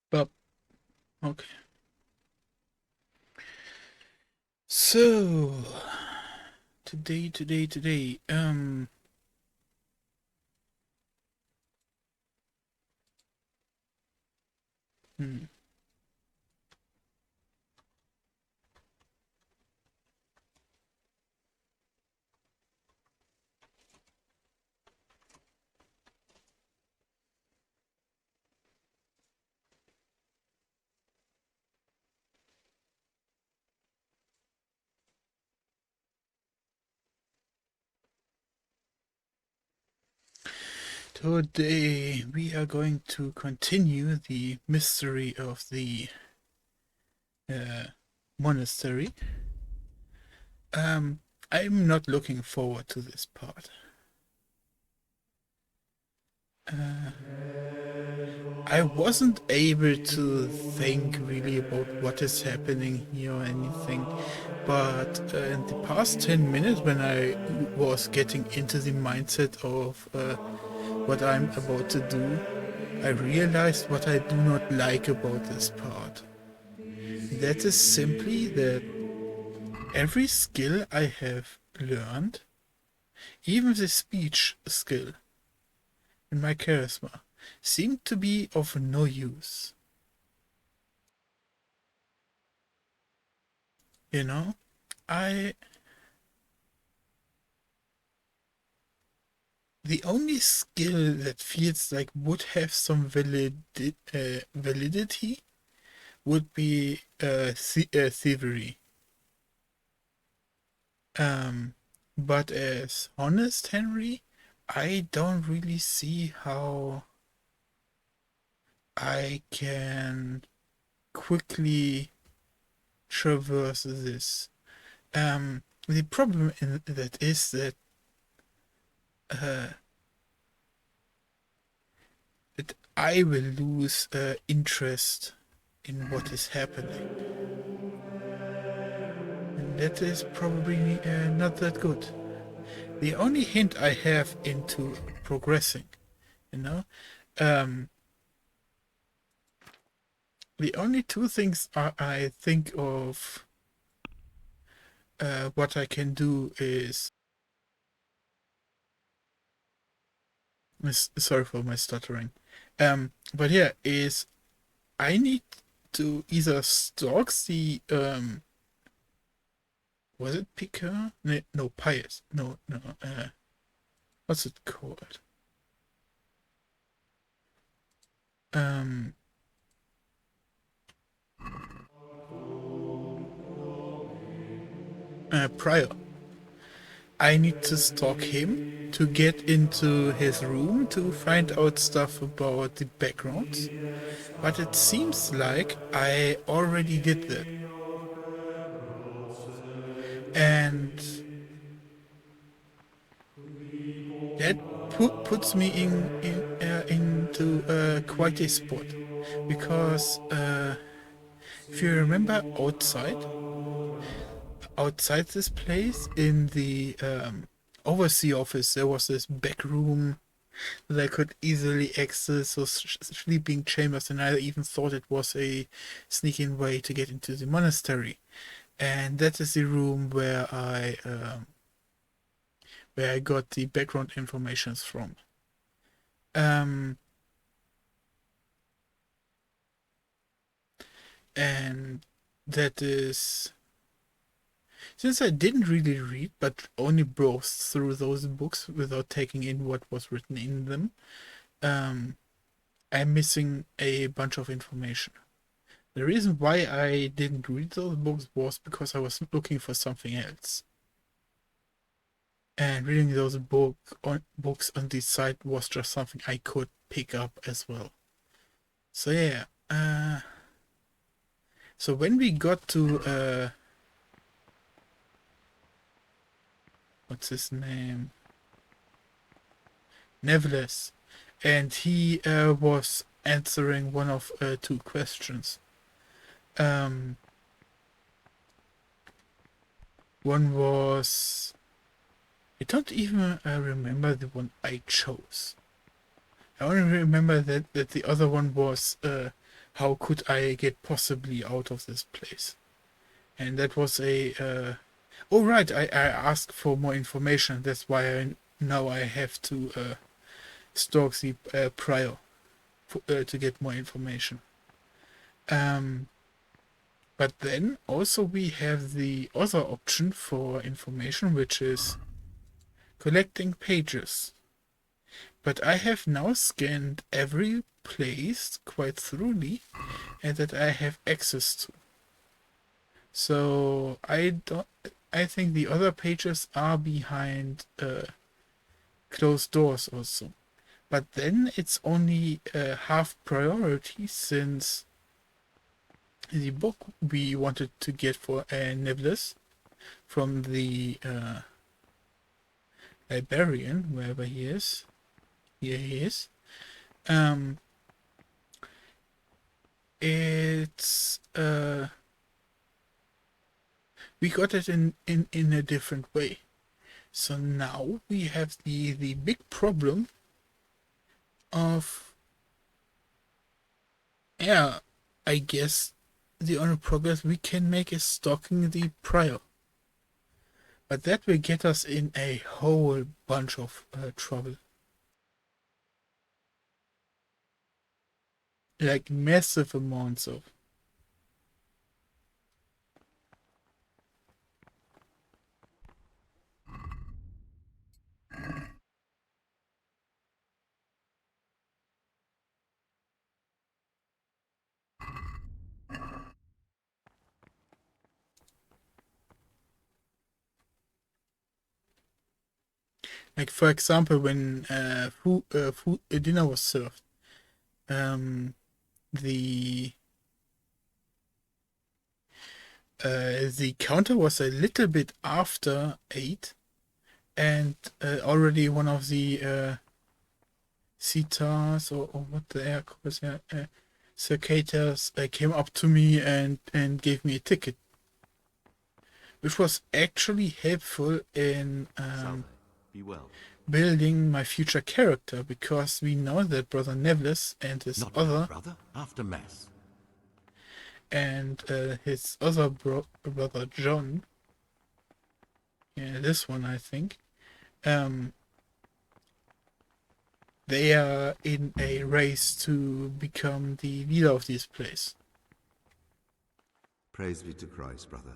But okay. So today. Hmm. Today we are going to continue the mystery of the uh, monastery. Um, I'm not looking forward to this part. Uh, I wasn't able to think really about what is happening here or anything, but in the past 10 minutes, when I was getting into the mindset of what I'm about to do, I realized what I do not like about this part. That is simply that every skill I have learned, even the speech skill and my charisma, seemed to be of no use. You know, I the only skill that feels like would have some validity would be thievery. Um, but as honest Henry, I don't really see how I can quickly traverse this. The problem in that is uh, that I will lose interest in what is happening, and that is probably not that good. The only hint I have into progressing, you know, um, the only two things I think of what I can do is. Sorry for my stuttering. But yeah, is I need to either stalk the was it Picker? No, no, Pious. No, no. What's it called? Um, Prior. I need to stalk him to get into his room to find out stuff about the backgrounds. But it seems like I already did that, and that puts me into quite a spot because if you remember outside this place in the overseer office there was this back room that I could easily access those sleeping chambers, and I even thought it was a sneaking way to get into the monastery, and that is the room where I got the background informations from. um and that is since I didn't really read but only browsed through those books without taking in what was written in them, um, I'm missing a bunch of information. The reason why I didn't read those books was because I was looking for something else. And reading those books on the site was just something I could pick up as well. So yeah, so when we got to what's his name? Nevertheless, and he was answering one of two questions. Um, One was I don't even remember the one I chose. I only remember that the other one was how could I get possibly out of this place? And that was a oh right, I asked for more information. That's why now I have to stalk the prior to get more information. Um, but then also we have the other option for information, which is collecting pages. But I have now scanned every place quite thoroughly and that I have access to. So I think the other pages are behind closed doors also. But then it's only half priority since the book we wanted to get for Nicholas from the librarian, wherever he is. Here he is. Um, it's we got it in a different way. So now we have the big problem of, yeah, I guess the only progress we can make is stalking the prior. But that will get us in a whole bunch of trouble. Like massive amounts of. Like for example, when dinner was served, um, the the counter was a little bit after 8, and already one of the sitars or what the heck was cicadas came up to me and gave me a ticket, which was actually helpful in Be well. building my future character because we know that Brother Nevlis and his Not other now, brother. After mess. and his other brother John, yeah, this one I think, um, they are in a race to become the leader of this place. Praise be to Christ, brother.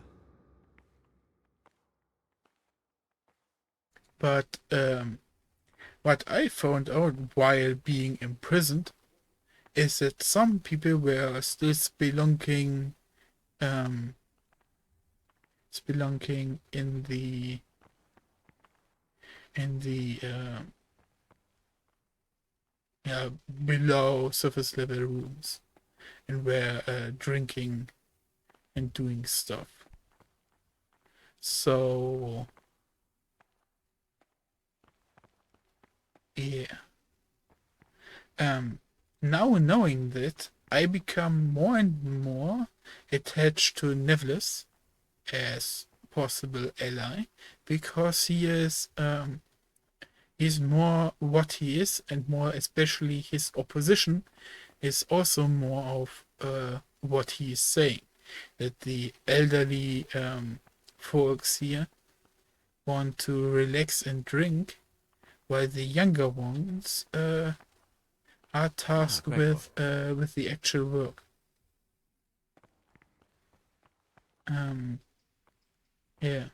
But what I found out while being imprisoned is that some people were still um, spelunking in the below surface level rooms and were drinking and doing stuff. So yeah. Um, Now knowing that, I become more and more attached to Nevlis as possible ally because he's more what he is, and more especially his opposition is also more of what he is saying, that the elderly folks here want to relax and drink while the younger ones are tasked with the actual work. Um, yeah,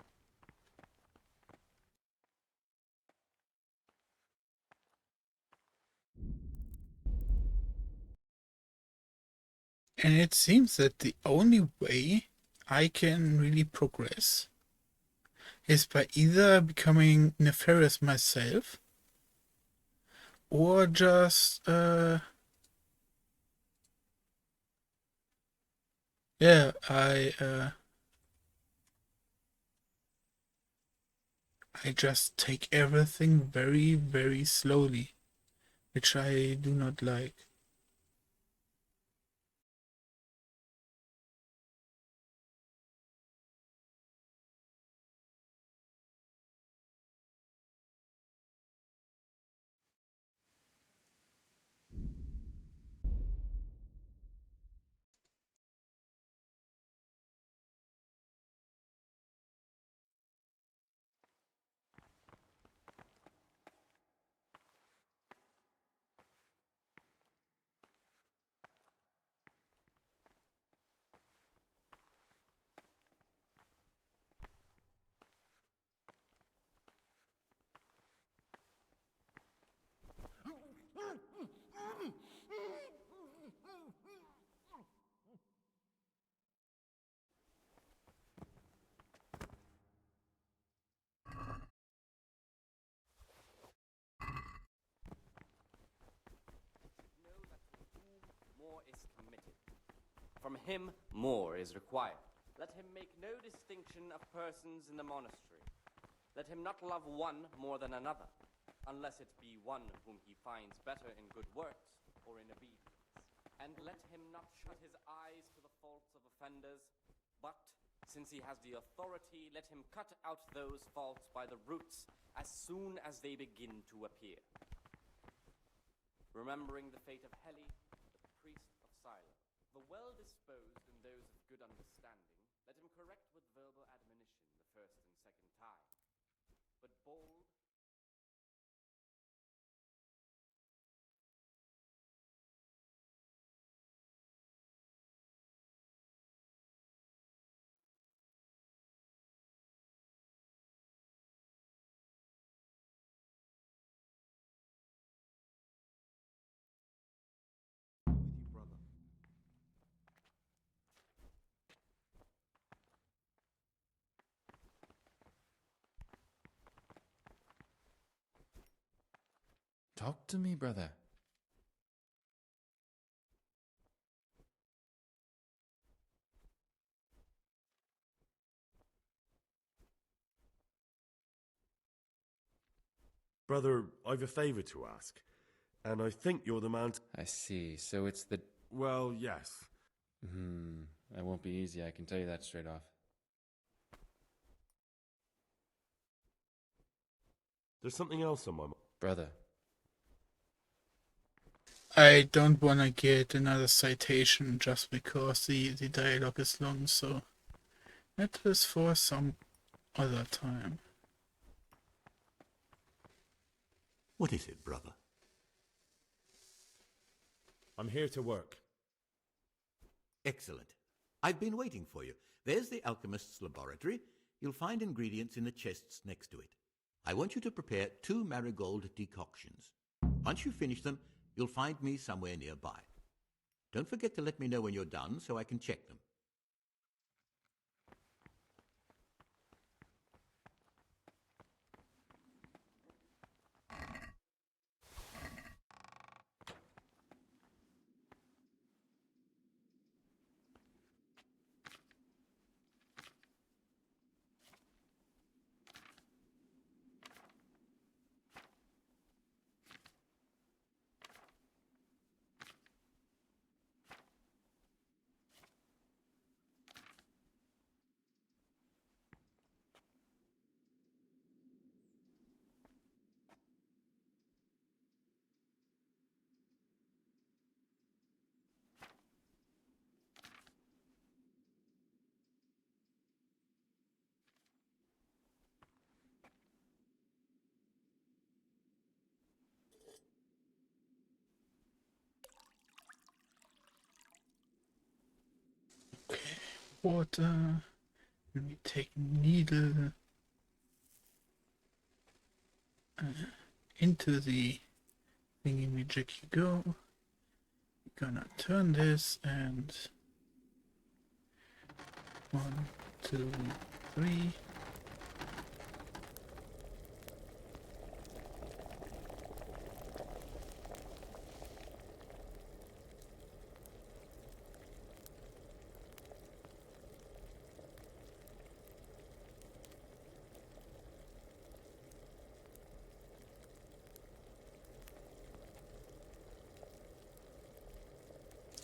and it seems that the only way I can really progress is by either becoming nefarious myself or just yeah, I just take everything very very slowly, which I do not like. from him more is required. Let him make no distinction of persons in the monastery. Let him not love one more than another, unless it be one whom he finds better in good works or in obedience. And let him not shut his eyes to the faults of offenders, but, since he has the authority, let him cut out those faults by the roots as soon as they begin to appear. Remembering the fate of Heli, the priest of Silo, the well-disposed and those of good understanding, let him correct with verbal admonition the first and second time. But bold, With you, brother. Talk to me, brother. Brother, I've a favour to ask, and I think you're the man to... I see. So it's the... Well, yes. That won't be easy, I can tell you that straight off. There's something else on my mind. Brother. I don't want to get another citation just because the dialogue is long, so that is for some other time. What is it, brother? I'm here to work. Excellent. I've been waiting for you. There's the alchemist's laboratory. You'll find ingredients in the chests next to it. I want you to prepare 2 marigold decoctions. Once you finish them, you'll find me somewhere nearby. Don't forget to let me know when you're done so I can check them. Water. Let me take needle into the thingy magic you go. We're gonna turn this and 1, 2, 3.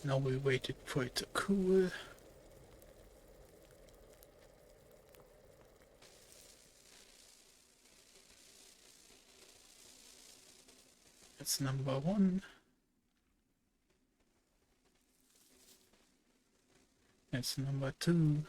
Now we waited for it to cool. That's number 1. That's number 2.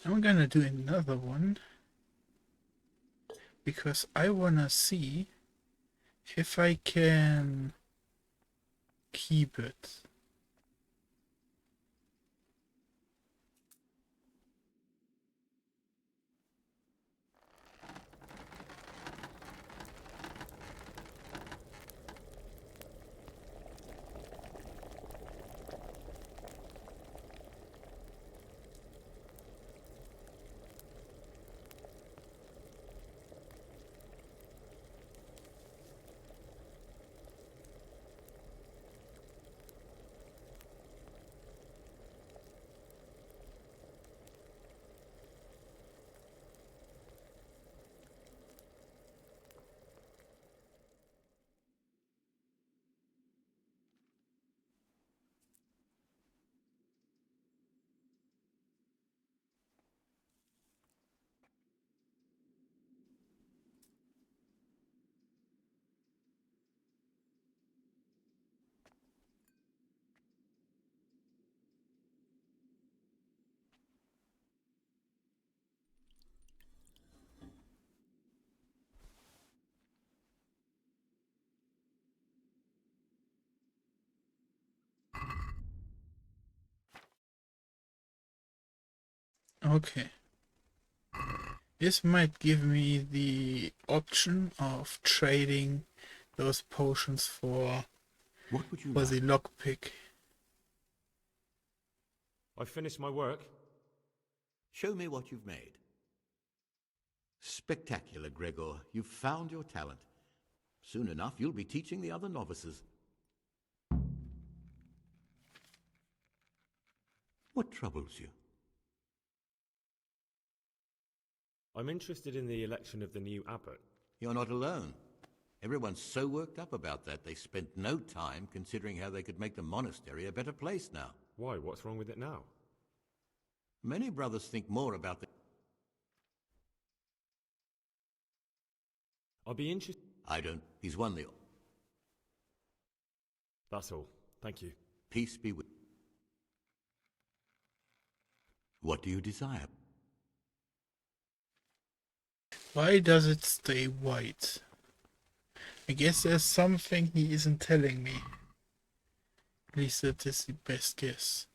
I'm gonna do another one because I wanna see if I can keep it. Okay. This might give me the option of trading those potions for What would you the like? lockpick. I've finished my work. Show me what you've made. Spectacular, Gregor. You've found your talent. Soon enough, you'll be teaching the other novices. What troubles you? I'm interested in the election of the new abbot. You're not alone. Everyone's so worked up about that, they spent no time considering how they could make the monastery a better place now. Why? What's wrong with it now? Many brothers think more about the... I'll be interested. I don't. He's won the... That's all. Thank you. Peace be with... What do you desire? Why does it stay white? I guess there's something he isn't telling me. At least that is the best guess.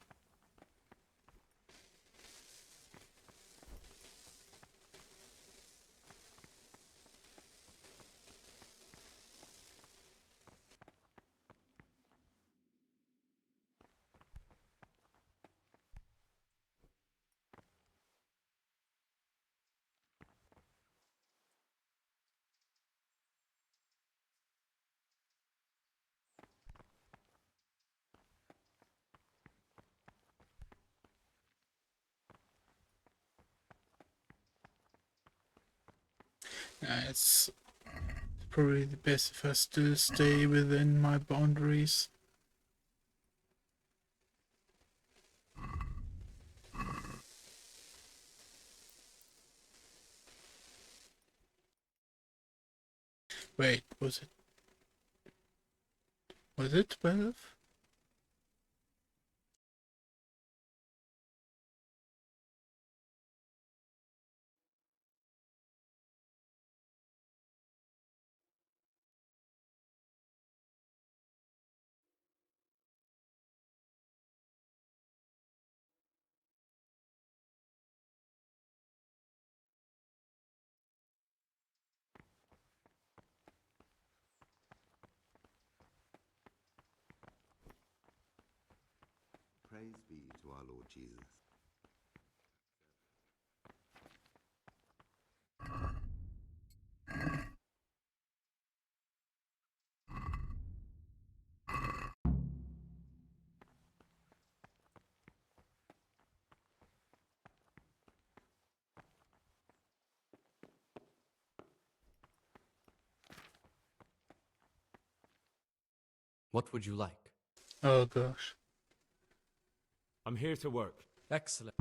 It's probably the best if I still stay within my boundaries. Wait, was it 12? Praise be to our Lord Jesus. What would you like? Oh gosh. I'm here to work. Excellent.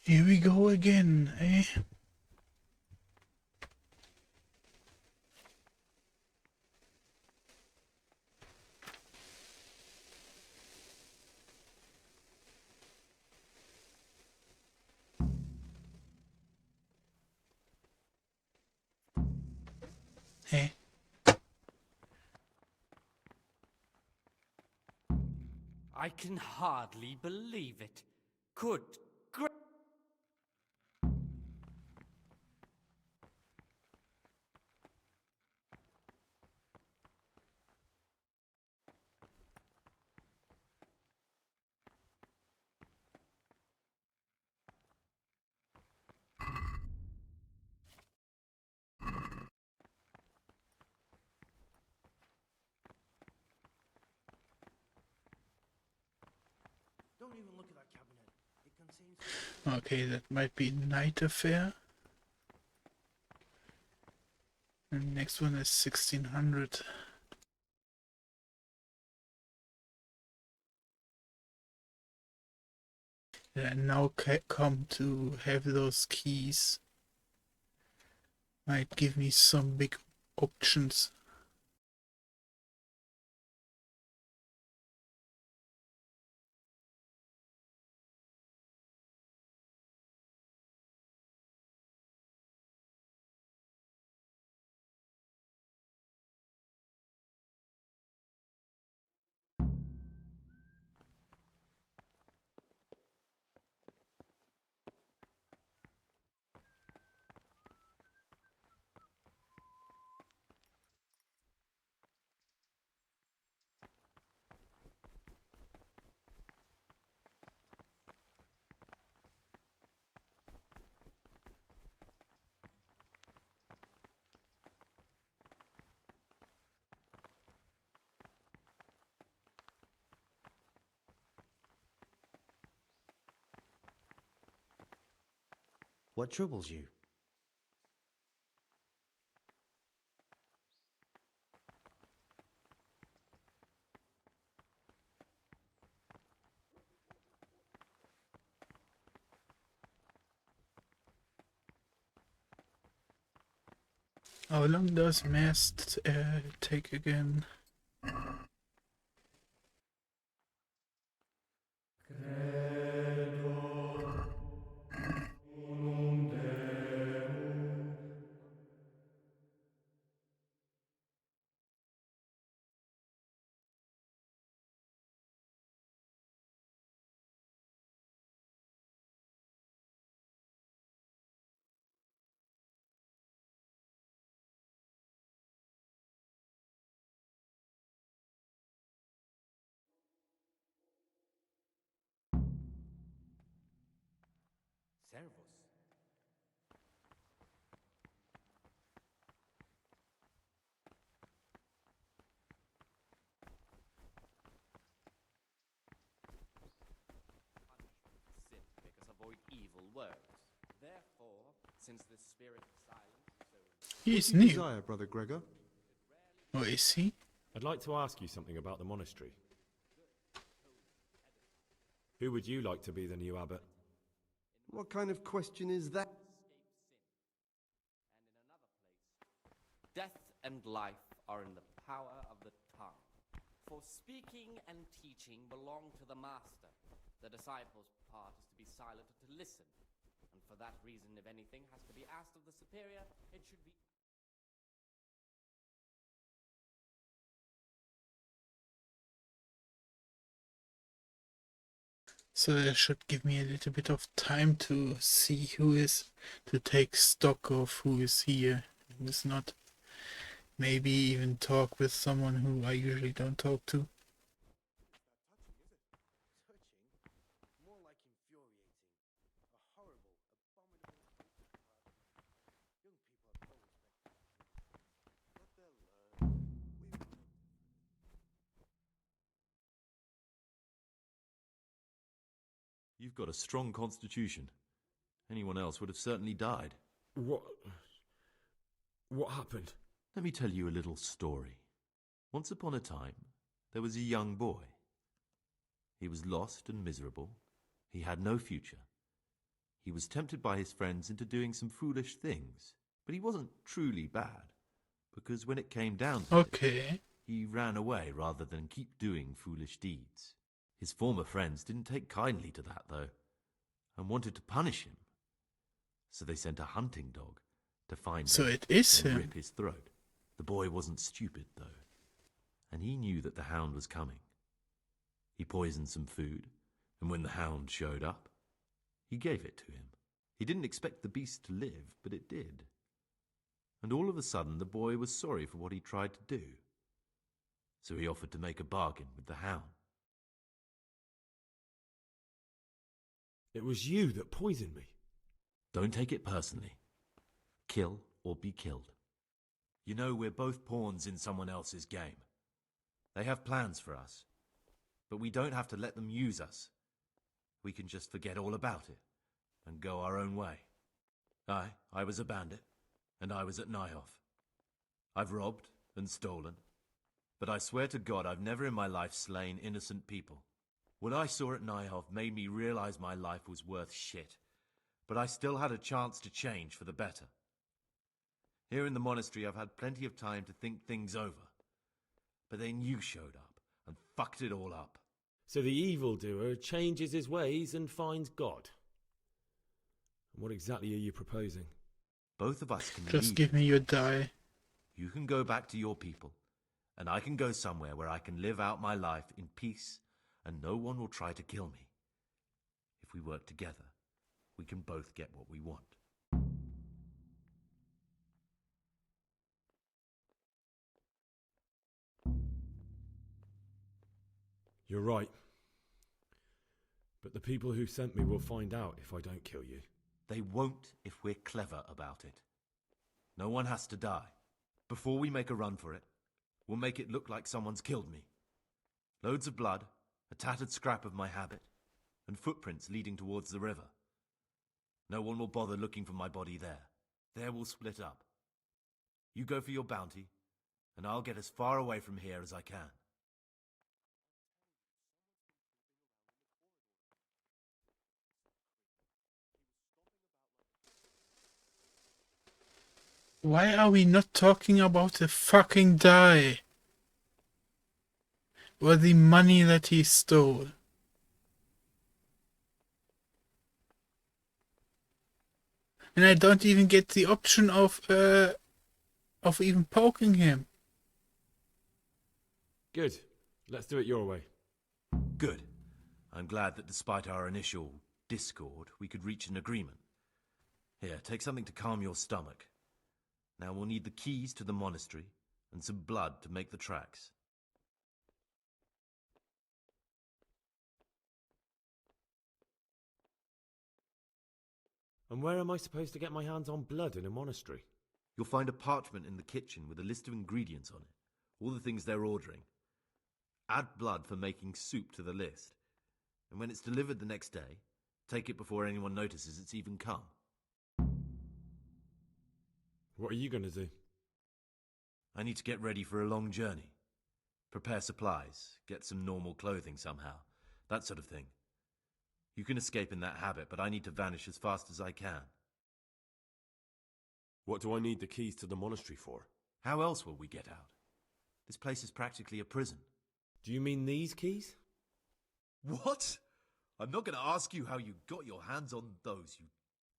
Here we go again, eh? Eh? I can hardly believe it. Good Don't even look at that cabinet. It contains... Okay, that might be night affair. And next one is 1600. And now come to have those keys. Might give me some big options. What troubles you? How long does mass take again? Servus. Sin make us avoid evil words. Therefore, since the spirit of silence is so He's What do you new. desire, Brother Gregor? Oh, is he? I'd like to ask you something about the monastery. Who would you like to be the new abbot? What kind of question is that? Death and life are in the power of the tongue. For speaking and teaching belong to the master. The disciple's part is to be silent and to listen. And for that reason, if anything has to be asked of the superior, it should be... So that should give me a little bit of time to see who is, to take stock of who is here, who is not. Maybe even talk with someone who I usually don't talk to. Touching? More like infuriating. A horrible, abominable young people have no respect. But they'll learn. We will. You've got a strong constitution. Anyone else would have certainly died. What happened? Let me tell you a little story. Once upon a time, there was a young boy. He was lost and miserable. He had no future. He was tempted by his friends into doing some foolish things, but he wasn't truly bad, because when it came down to it, he ran away rather than keep doing foolish deeds. His former friends didn't take kindly to that, though, and wanted to punish him. So they sent a hunting dog to find So him it is and him. rip his throat. The boy wasn't stupid, though, and he knew that the hound was coming. He poisoned some food, and when the hound showed up, he gave it to him. He didn't expect the beast to live, but it did. And all of a sudden, the boy was sorry for what he tried to do. So he offered to make a bargain with the hound. It was you that poisoned me. Don't take it personally. Kill or be killed. You know, we're both pawns in someone else's game. They have plans for us, but we don't have to let them use us. We can just forget all about it and go our own way. I was a bandit, and I was at Nyhoff. I've robbed and stolen, but I swear to God I've never in my life slain innocent people. What I saw at Nyhoff made me realize my life was worth shit, but I still had a chance to change for the better. Here in the monastery I've had plenty of time to think things over, but then you showed up and fucked it all up. So the evildoer changes his ways and finds God. What exactly are you proposing? Both of us can Just leave. give me your die. You can go back to your people, and I can go somewhere where I can live out my life in peace and no one will try to kill me. If we work together, we can both get what we want. You're right. But the people who sent me will find out if I don't kill you. They won't if we're clever about it. No one has to die. Before we make a run for it, we'll make it look like someone's killed me. Loads of blood, a tattered scrap of my habit, and footprints leading towards the river. No one will bother looking for my body there. There we'll split up. You go for your bounty, and I'll get as far away from here as I can. Why are we not talking about the fucking die? Or the money that he stole? And I don't even get the option of even poking him. Good. Let's do it your way. Good. I'm glad that despite our initial discord, we could reach an agreement. Here, take something to calm your stomach. Now we'll need the keys to the monastery and some blood to make the tracks. And where am I supposed to get my hands on blood in a monastery? You'll find a parchment in the kitchen with a list of ingredients on it, all the things they're ordering. Add blood for making soup to the list, and when it's delivered the next day, take it before anyone notices it's even come. What are you going to do? I need to get ready for a long journey. Prepare supplies, get some normal clothing somehow, that sort of thing. You can escape in that habit, but I need to vanish as fast as I can. What do I need the keys to the monastery for? How else will we get out? This place is practically a prison. Do you mean these keys? What? I'm not going to ask you how you got your hands on those, you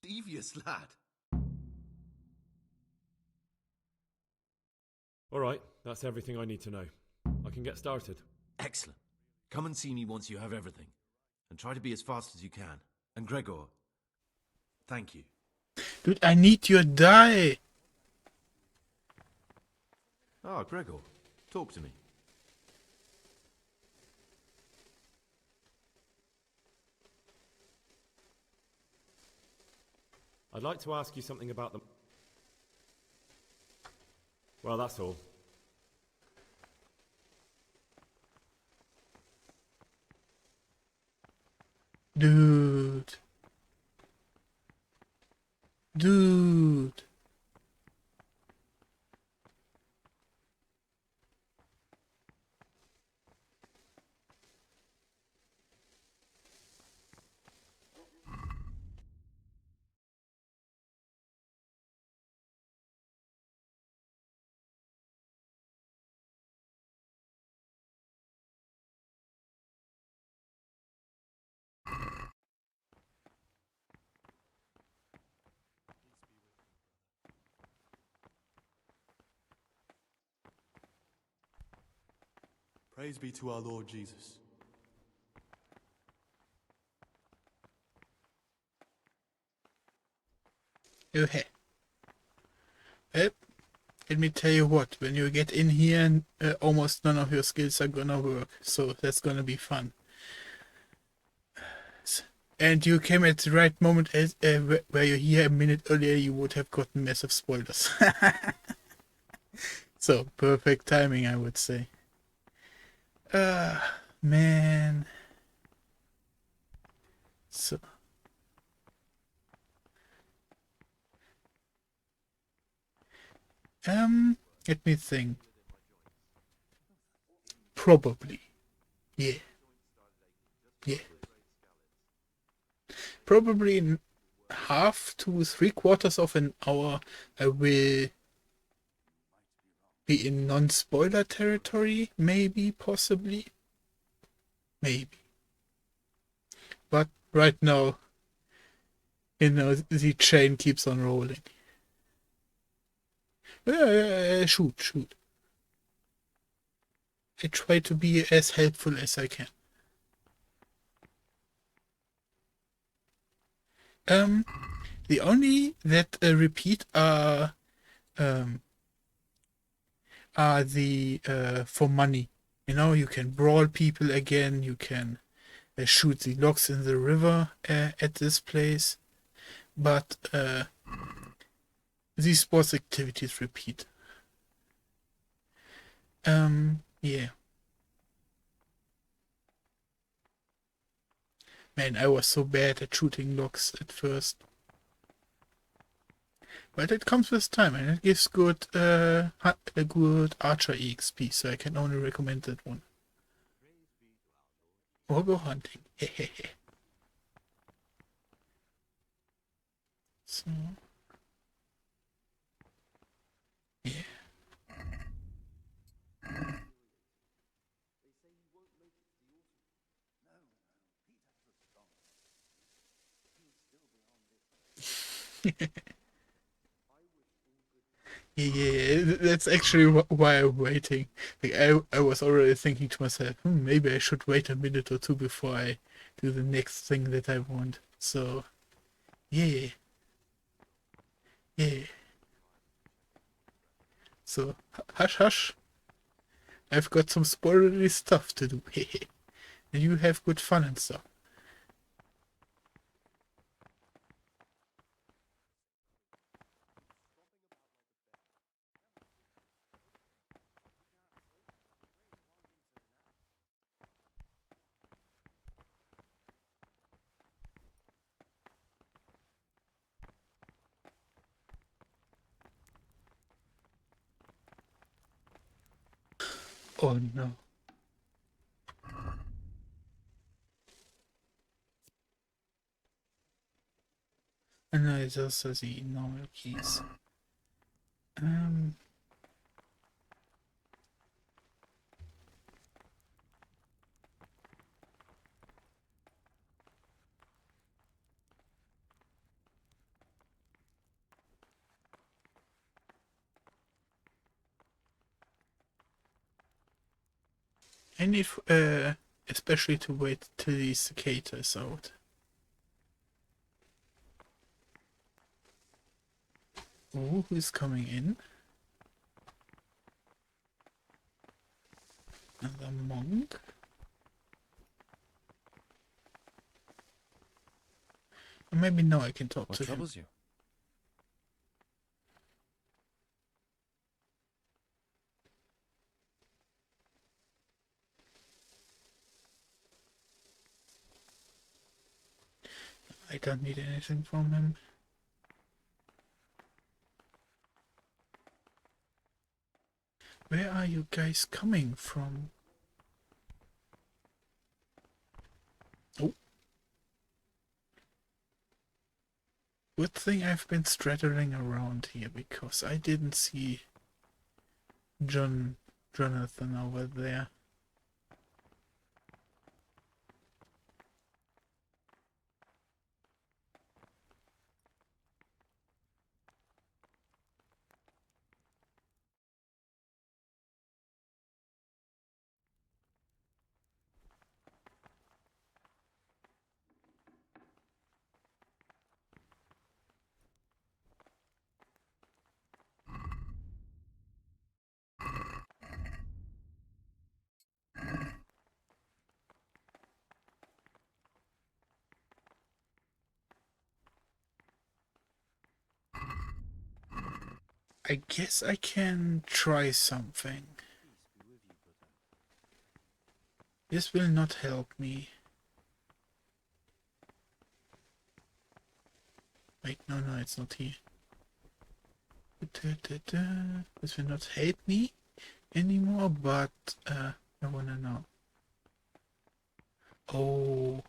devious lad. All right, that's everything I need to know. I can get started. Excellent. Come and see me once you have everything. And try to be as fast as you can. And Gregor, thank you. Dude, I need your die. Ah, Gregor, talk to me. I'd like to ask you something about them. Well, that's all. Dude. Dude. Praise be to our Lord Jesus. Okay. Well, let me tell you what, when you get in here, almost none of your skills are gonna work, so that's gonna be fun. And you came at the right moment, as where you're here a minute earlier, you would have gotten massive spoilers. So, perfect timing, I would say. Man. So. Let me think. Probably. Yeah. Yeah. Probably in half to 3/4 of an hour, I will be in non-spoiler territory, maybe, possibly. Maybe. But right now, you know, the chain keeps on rolling. Shoot. I try to be as helpful as I can. The only that repeat are the for money. You know, you can brawl people again. You can shoot the logs in the river at this place, but these sports activities repeat. Yeah. Man, I was so bad at shooting logs at first. But it comes with time, and it gives good, a good archer EXP, so I can only recommend that one. Or go hunting. Hehehe. So, yeah. Yeah, that's actually why I'm waiting. Like I was already thinking to myself, maybe I should wait a minute or two before I do the next thing that I want. So, yeah, yeah. So, hush, hush. I've got some spoilery stuff to do. And you have good fun and stuff. Oh no. And no, it's also the normal keys. Um, I need, especially to wait till the cicada is out. Oh, who's coming in? Another monk? Or maybe now I can talk What to him. troubles you? I don't need anything from him. Where are you guys coming from? Oh. Good thing I've been straddling around here, because I didn't see Jonathan over there. I guess I can try something. This will not help me. Wait, no, it's not here. This will not help me anymore, but I wanna know. Oh,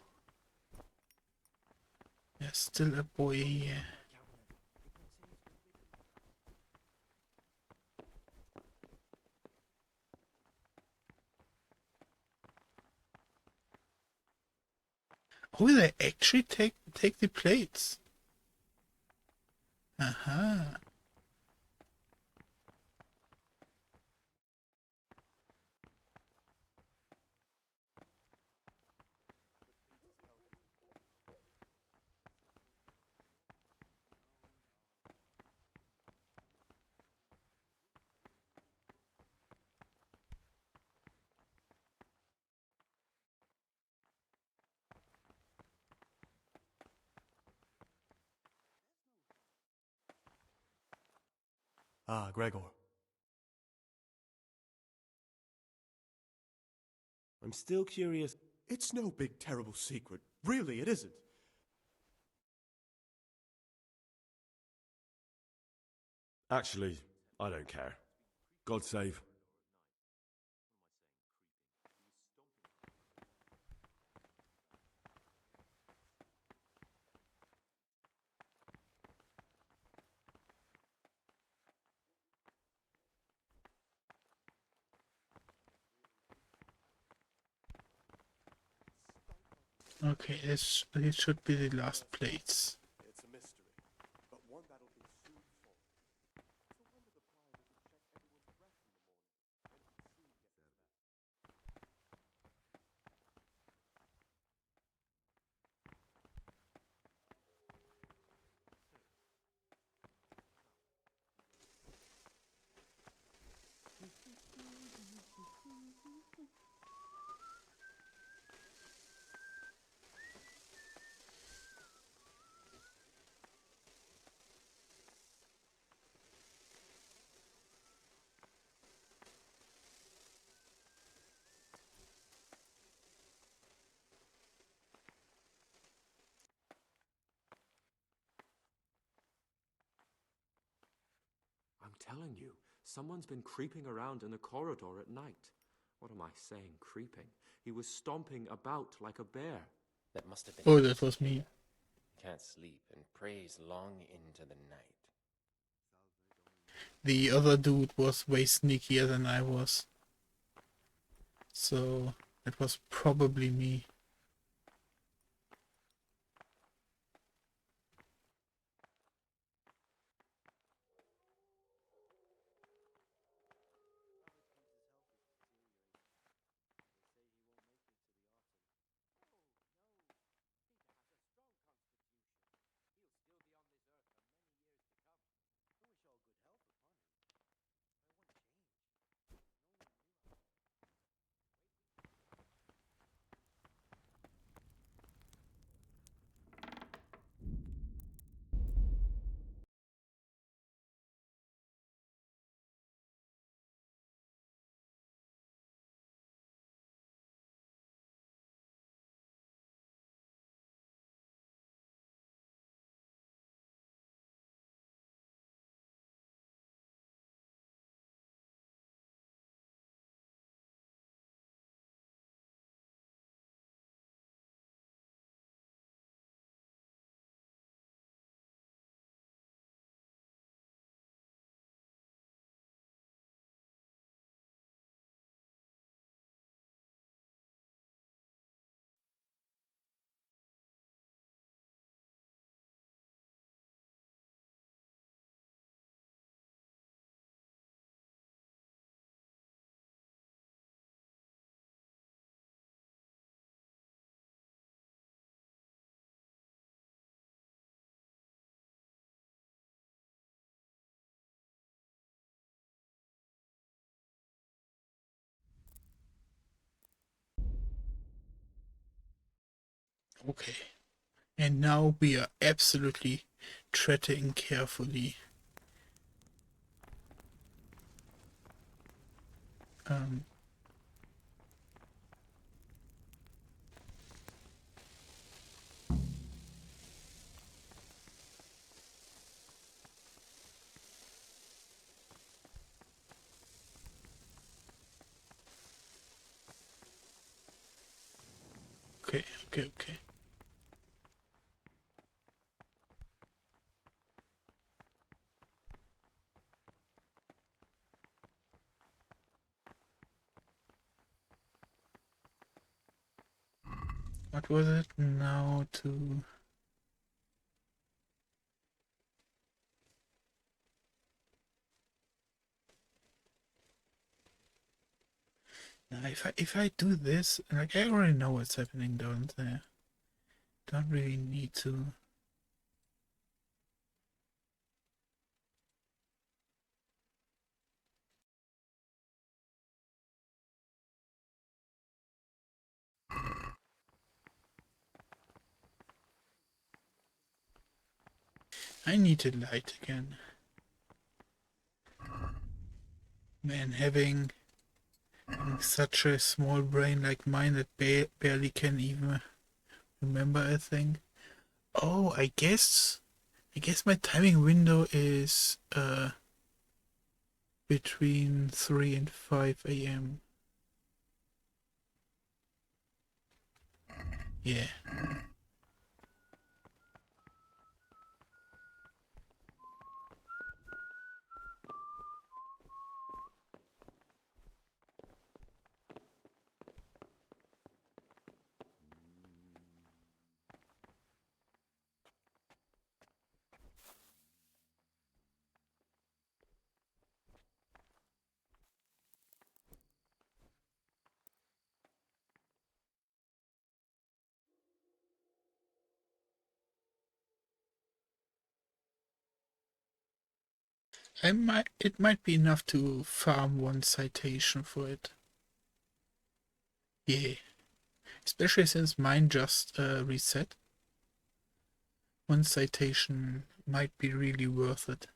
there's still a boy here. Oh, they actually take the plates. Aha. Ah, Gregor. I'm still curious. It's no big terrible secret. Really, it isn't. Actually, I don't care. God save. Okay, this should be the last plates. It's a mystery, but one that'll be soon solved. It's a wonder the prior doesn't check everyone's breath in the morning, and he'd soon get to that. I'm telling you, someone's been creeping around in the corridor at night. What am I saying, creeping? He was stomping about like a bear. That must have been. Oh, that was me. Can't sleep and prays long into the night. The other dude was way sneakier than I was. So that was probably me. Okay. And now we are absolutely treading carefully. Um, okay. What was it now to... Now, if I do this, like, I already know what's happening down there. Don't really need to... I need a light again. Man, having such a small brain like mine that barely can even remember a thing. Oh, I guess my timing window is between 3 and 5 a.m. Yeah. It might be enough to farm one citation for it. Yeah. Especially since mine just reset. One citation might be really worth it.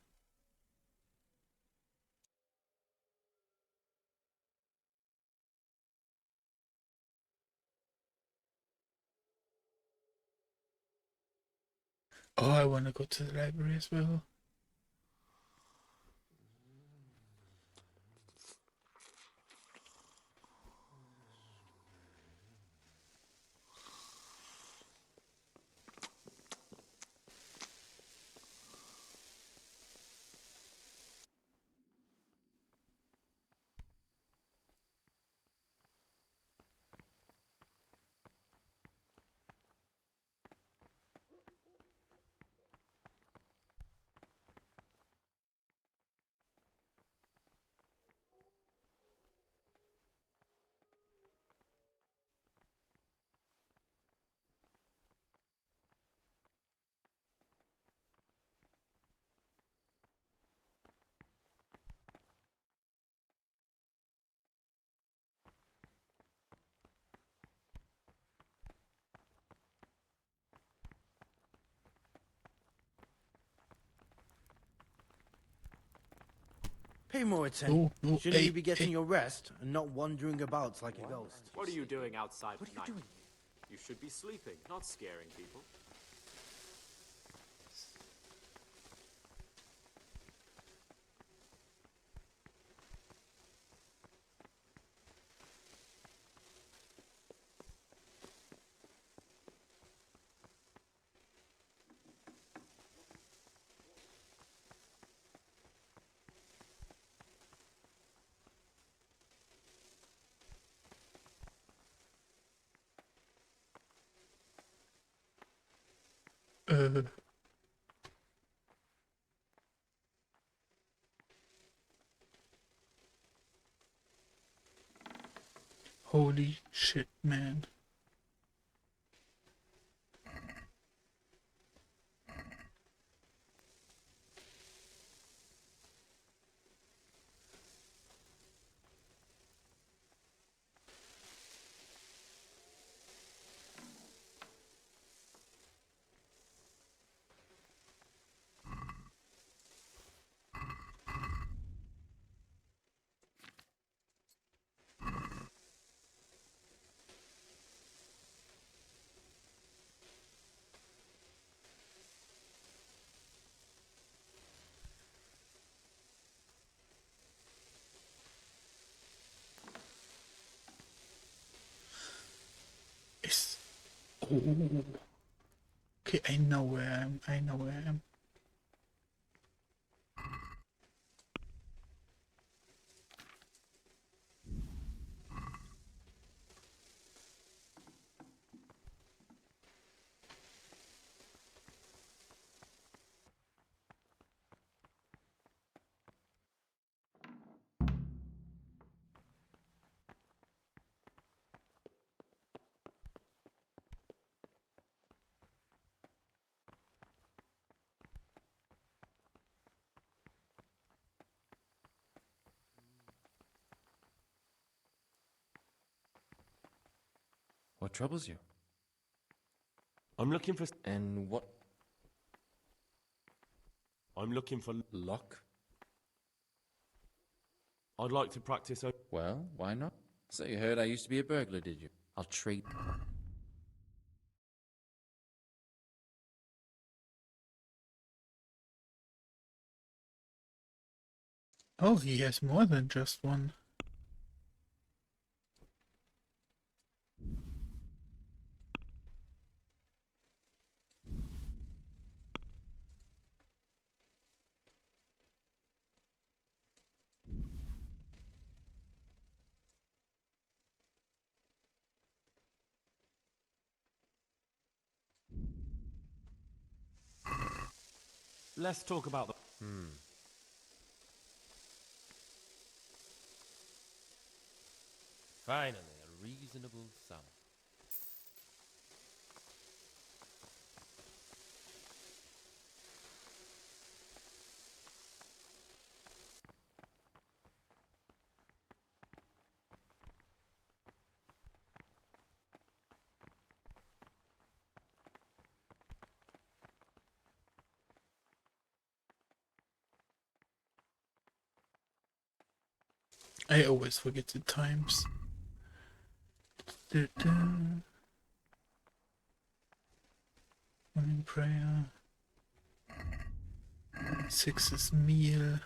Oh, I want to go to the library as well. Pay more attention. No, Shouldn't you be getting your rest and not wandering about like a ghost? What are you doing outside What are you tonight? doing? You should be sleeping, not scaring people. Uh, Holy shit, man. It's... Oh. Okay, I know where I am. I know where I am. What troubles you? I'm looking for. And what I'm looking for. luck? I'd like to practice. Well, why not? So you heard I used to be a burglar, did you? I'll treat. Oh, he has more than just one. Let's talk about the. Finally, a reasonable sum. I always forget the times. Morning prayer. 6 is meal.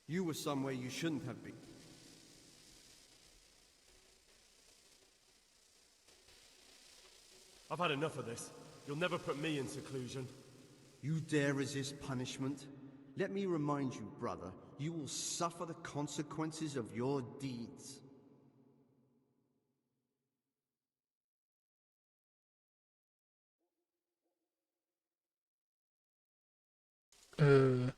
You were somewhere you shouldn't have been. I've had enough of this. You'll never put me in seclusion. You dare resist punishment? Let me remind you, brother, you will suffer the consequences of your deeds. I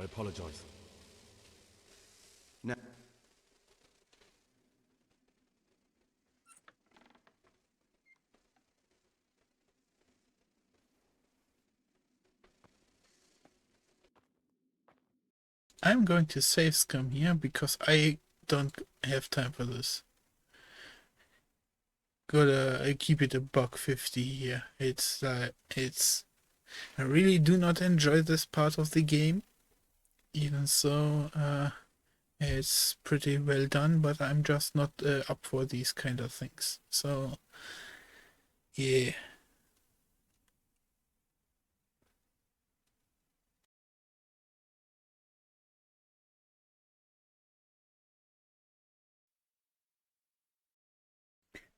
apologize. Now, I'm going to save scum here because I don't have time for this. Gotta keep it a $1.50 here. It's I really do not enjoy this part of the game. Even so, it's pretty well done, but I'm just not up for these kind of things. So, yeah.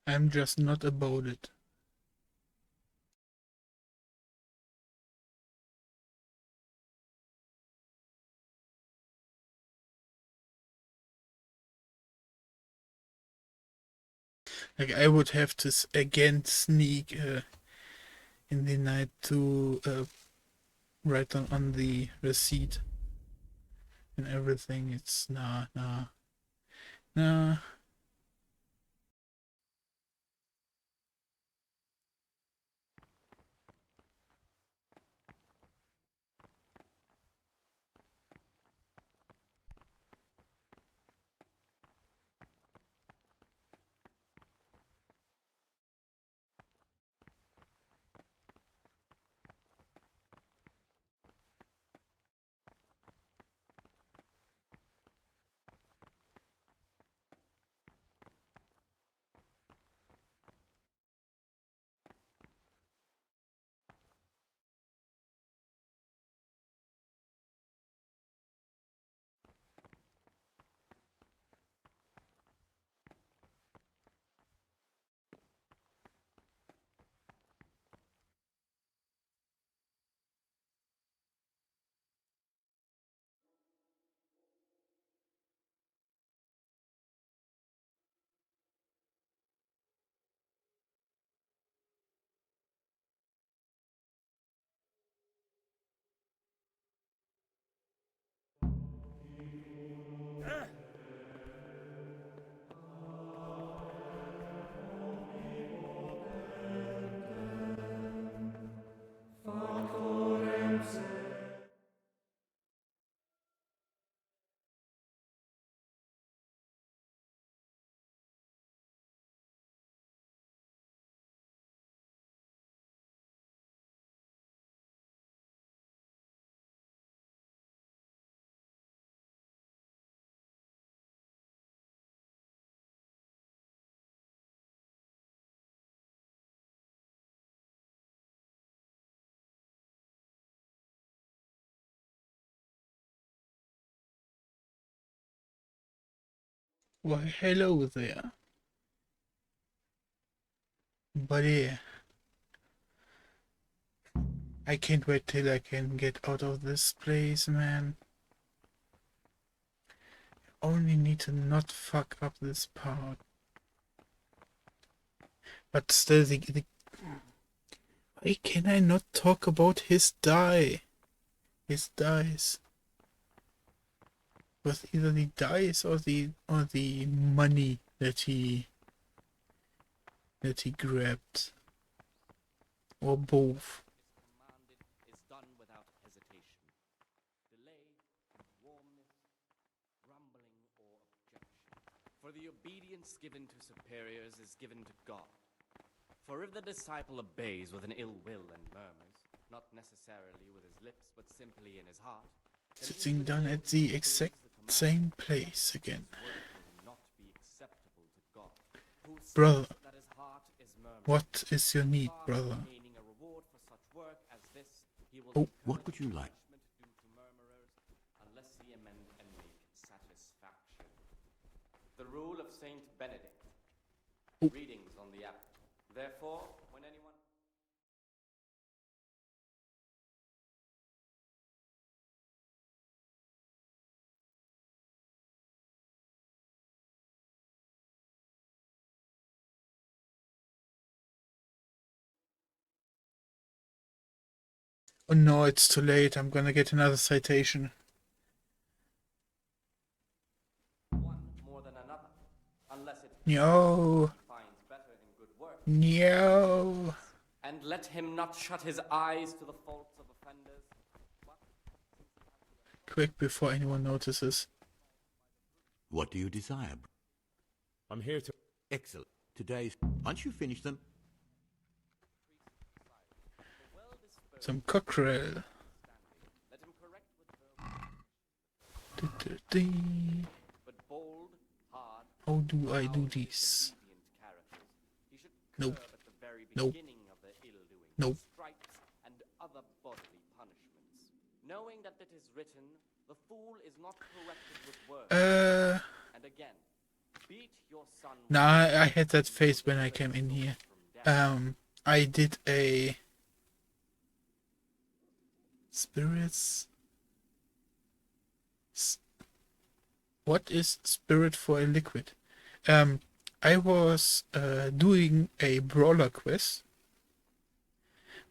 I'm just not about it. Like, I would have to again sneak in the night to write on the receipt and everything. It's nah. Well, hello there. Buddy, I can't wait till I can get out of this place, man. Only need to not fuck up this part. But still, why can I not talk about his die? His dice. Was either the dice or the money that he grabbed, or both. Is done without hesitation. Delay, warmness, grumbling, or objection. For the obedience given to superiors is given to God. For if the disciple obeys with an ill will and murmurs, not necessarily with his lips, but simply in his heart, Sitting down at the exact same place again. Brother, what is your need, brother? Oh, what would you like? Unless he amend and make satisfaction. The rule of Saint Benedict. Readings on the app. Therefore, when anyone... Oh no, it's too late. I'm gonna get another citation. One more than another, unless it No. finds better in good work. No. And let him not shut his eyes to the faults of offenders. Quick before anyone notices. What do you desire? I'm here to... Excellent. Today's... Once you finish them... Some cockerel. How do I do this? Nope. Nope. Nope. And other bodily punishments. Knowing that it is written, the fool is not corrected with words. And again, beat your son. Nah, I had that face when I came in here. I did a spirits. What is spirit for a liquid? I was doing a brawler quest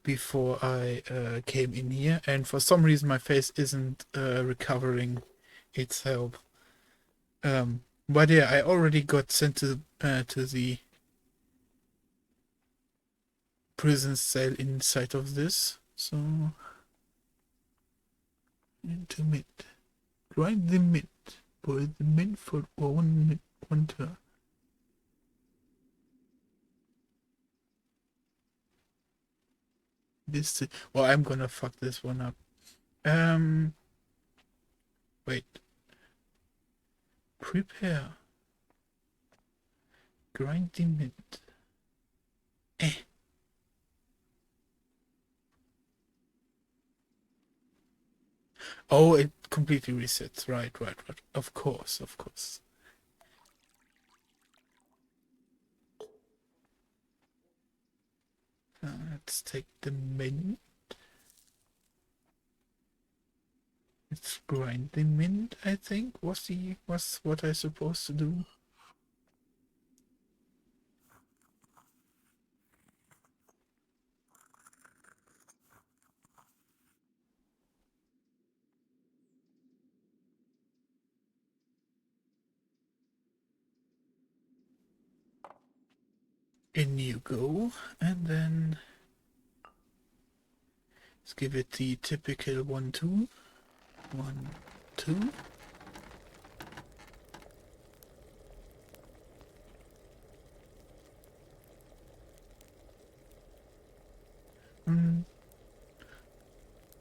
before I came in here, and for some reason my face isn't recovering itself. But yeah, I already got sent to the prison cell inside of this, so into mint. Grind the mint. Boil the mint for 1 turn. This, well, I'm gonna fuck this one up. Wait. Prepare. Grind the mint. Oh, it completely resets. Right. Of course. Let's take the mint. Let's grind the mint, I think, was what I supposed to do. In you go, and then let's give it the typical 1-2. 1-2.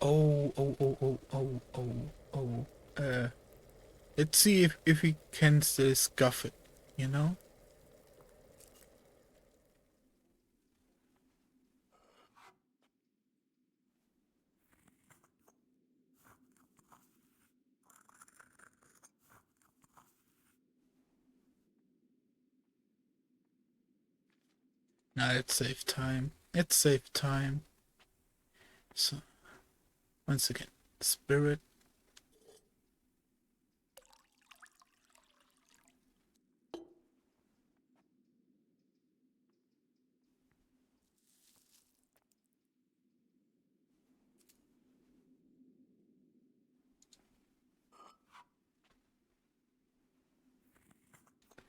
Oh. Let's see if we can still scuff it, you know? Nah, it saved time. It saved time. So, once again, spirit.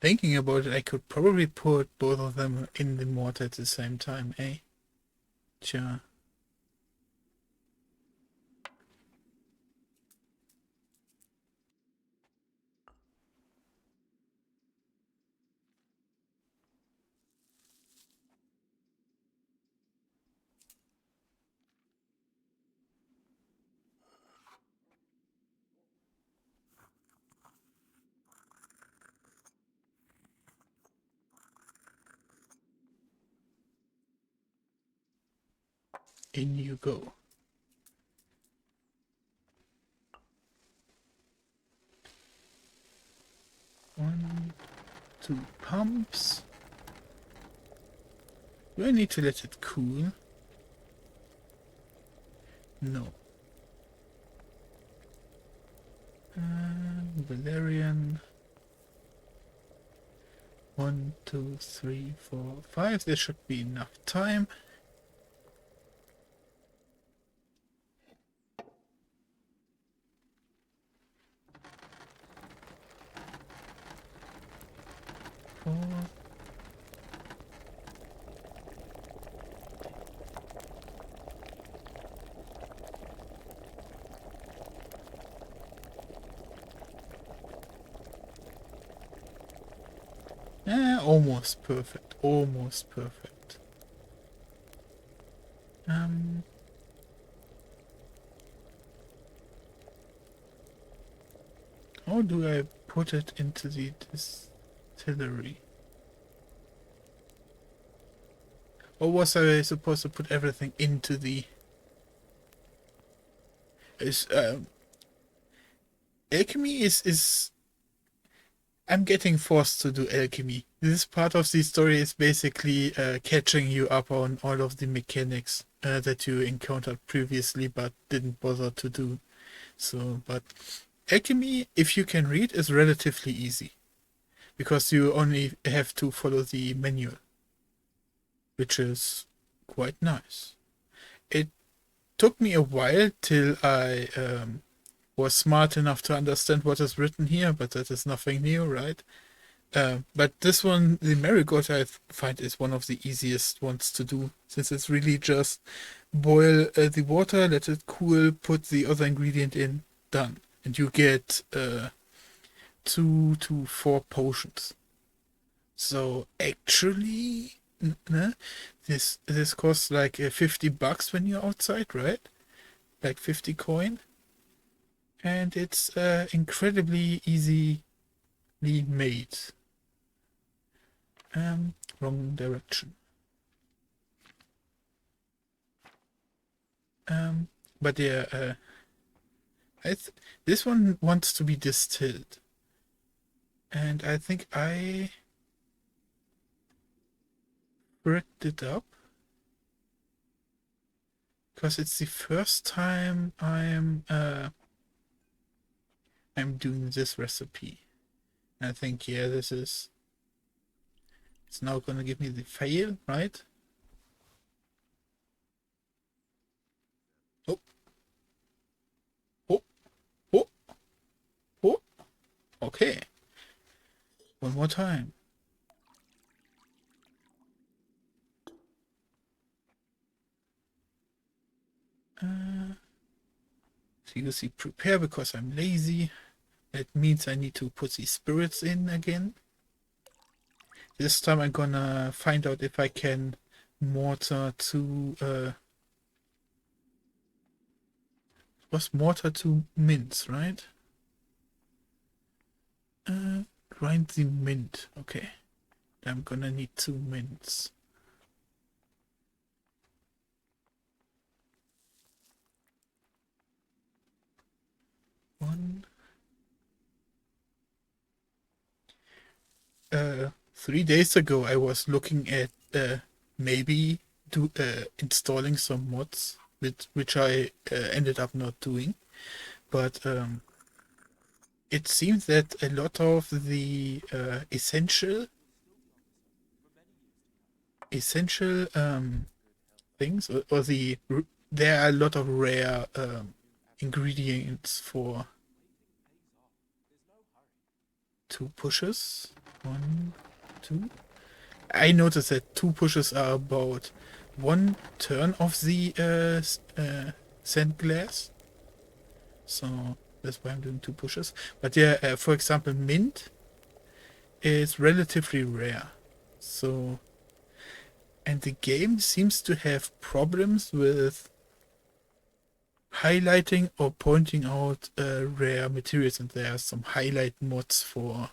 Thinking about it, I could probably put both of them in the mortar at the same time, eh? Sure. In you go. One, two pumps. Do I need to let it cool? No. Valerian. 1, 2, 3, 4, 5. There should be enough time. Four. Almost perfect. Almost perfect. How do I put it into the distillery? Or was I supposed to put everything into the... Alchemy is... I'm getting forced to do alchemy. This part of the story is basically catching you up on all of the mechanics that you encountered previously but didn't bother to do. So, but alchemy, if you can read, is relatively easy. Because you only have to follow the manual. Which is quite nice. It took me a while till I was smart enough to understand what is written here, but that is nothing new, right? But this one, the marigold, I find is one of the easiest ones to do, since it's really just boil the water, let it cool, put the other ingredient in, done. And you get 2 to 4 potions. So actually, this costs like $50 when you're outside, right? Like 50 coin. And it's incredibly easily made. Wrong direction. But yeah, this one wants to be distilled. And I think I bricked it up. Because it's the first time I'm doing this recipe. And I think, yeah, it's now gonna give me the fail, right? Oh. Oh. Oh. Oh. Okay. One more time. So you see, prepare because I'm lazy. That means I need to put these spirits in again. This time I'm gonna find out if I can mortar to was mortar to mince, right? Grind the mint. Okay. I'm gonna need 2 mints. One. 3 days ago I was looking at maybe do installing some mods, which I ended up not doing. But it seems that a lot of the essential things, or there are a lot of rare ingredients for 2 pushes. 1, 2. I noticed that 2 pushes are about 1 turn of the sand glass. So that's why I'm doing 2 pushes. But yeah, for example, mint is relatively rare. So, and the game seems to have problems with highlighting or pointing out rare materials, and there are some highlight mods for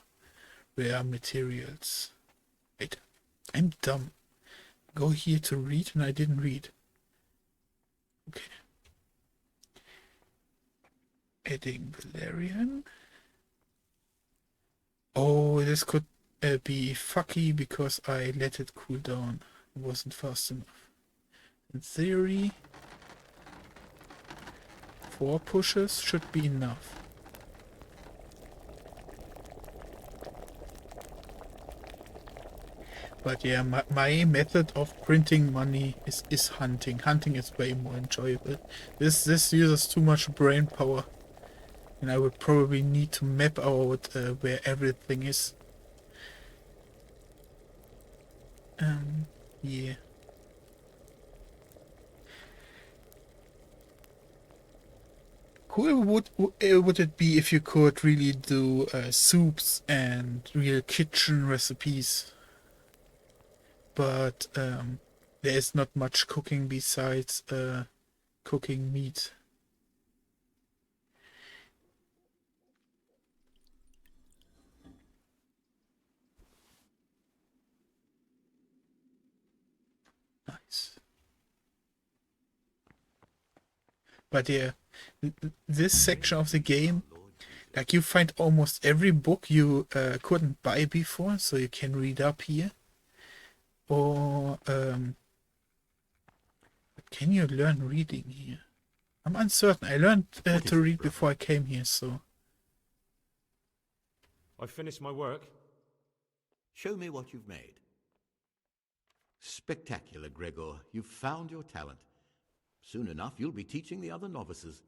rare materials. Wait, I'm dumb. Go here to read, and I didn't read. Okay. Adding Valerian. Oh, this could be fucky because I let it cool down. It wasn't fast enough. In theory, 4 pushes should be enough. But yeah, my method of printing money is hunting. Hunting is way more enjoyable. This uses too much brain power, and I would probably need to map out where everything is. Yeah. Cool would it be if you could really do soups and real kitchen recipes, but there's not much cooking besides cooking meat. Nice. But yeah, this section of the game, like, you find almost every book you couldn't buy before, so you can read up here. Or can you learn reading here? I'm uncertain. I learned to read before I came here, so. I finished my work. Show me what you've made. Spectacular, Gregor. You've found your talent. Soon enough, you'll be teaching the other novices.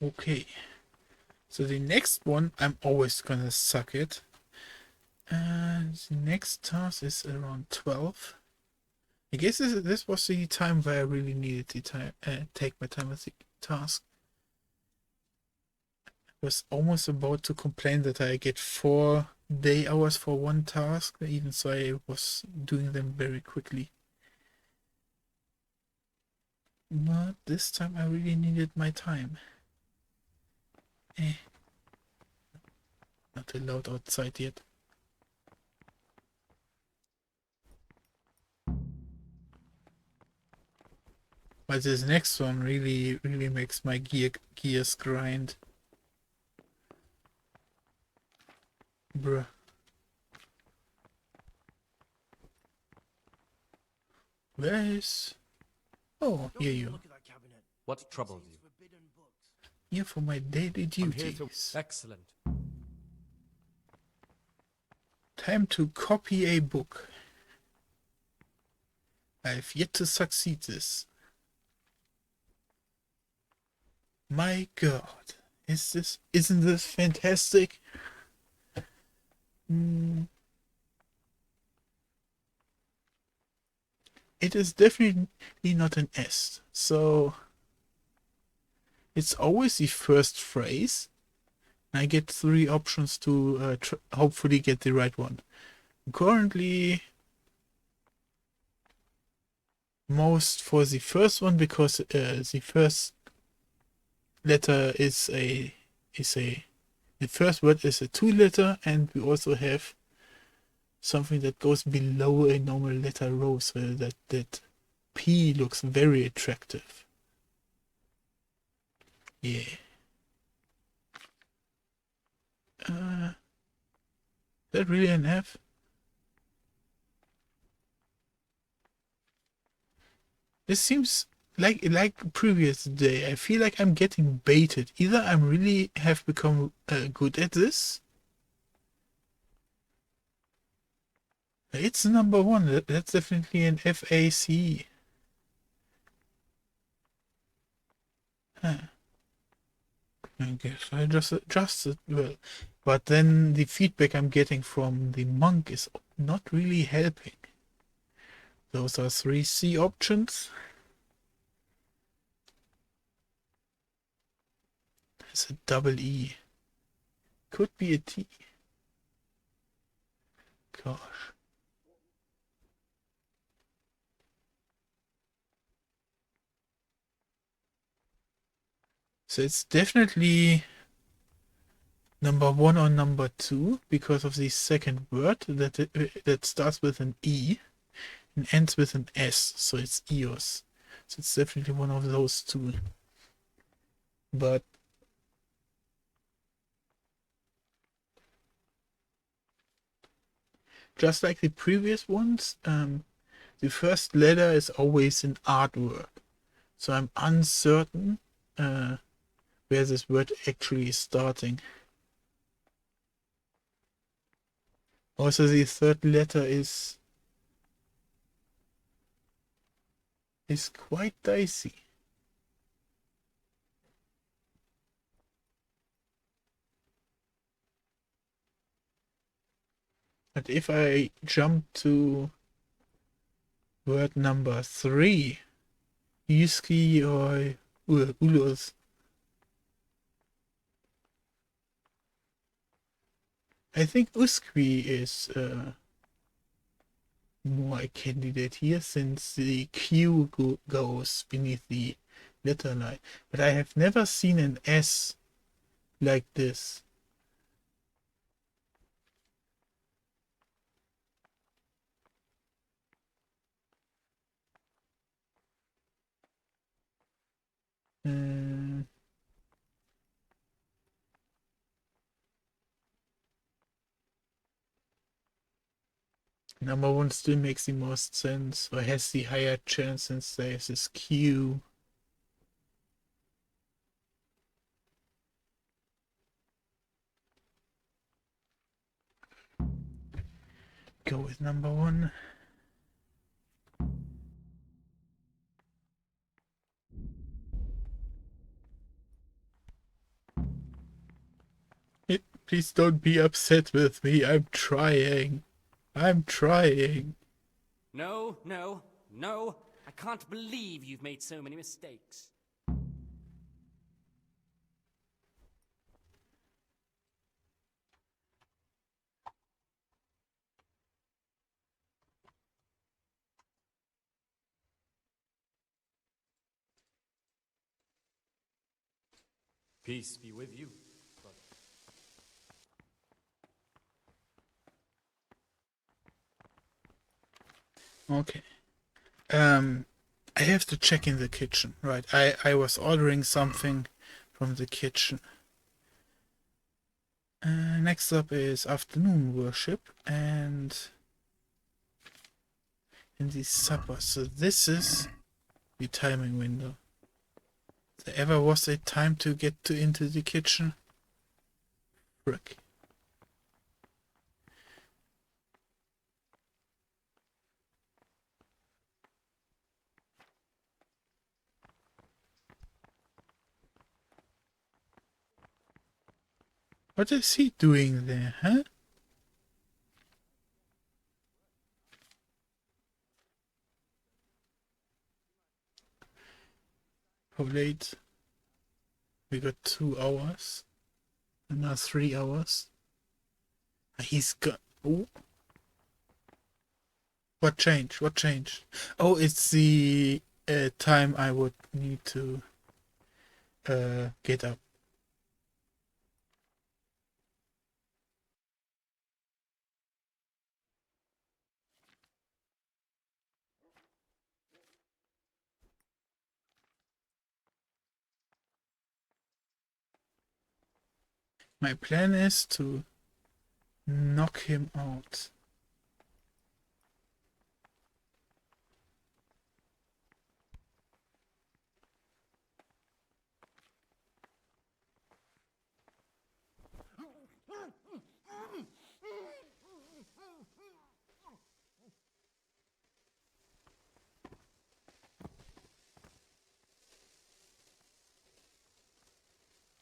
Okay. So the next one, I'm always gonna suck it. And the next task is around 12. I guess this was the time where I really needed to take my time with the task. I was almost about to complain that I get 4 day hours for one task, even so I was doing them very quickly. But this time I really needed my time. Not allowed outside yet. But this next one really makes my gears grind. Bruh. Where is... Oh, here you are. What troubles you? Here for my daily duties. Excellent. Time to copy a book. I've yet to succeed this. My God. Isn't this fantastic? It is definitely not an S. So it's always the first phrase. I get 3 options to hopefully get the right one. Currently, most for the first one, because the first letter the first word is a 2-letter, and we also have something that goes below a normal letter row, so that P looks very attractive. Yeah. that really an F? This seems like previous day. I feel like I'm getting baited. Either I'm really have become good at this. It's number one. That's definitely an FAC. Huh. I guess I just adjusted well. But then the feedback I'm getting from the monk is not really helping. Those are 3C options. There's a double E. Could be a T. Gosh. So it's definitely number one or number two because of the second word that starts with an E and ends with an S. So it's EOS. So it's definitely one of those two. But just like the previous ones, the first letter is always an artwork. So I'm uncertain where this word actually is starting. Also, the third letter is quite dicey. But if I jump to word number 3, Yuski or Ulos, I think Uskwi is more a candidate here since the Q goes beneath the letter line. But I have never seen an S like this. Number one still makes the most sense, or has the higher chance since there's this Q. Go with number one. Please don't be upset with me. I'm trying. I'm trying. No, no, no. I can't believe you've made so many mistakes. Peace be with you, brother. Okay. I have to check in the kitchen, right? I was ordering something from the kitchen. Next up is afternoon worship and in the supper. So this is the timing window. If there ever was a time to get into the kitchen. Frick. What is he doing there, huh? How late? We got 2 hours. Another 3 hours. He's got... Oh. What changed? What changed? Oh, it's the time I would need to get up. My plan is to knock him out.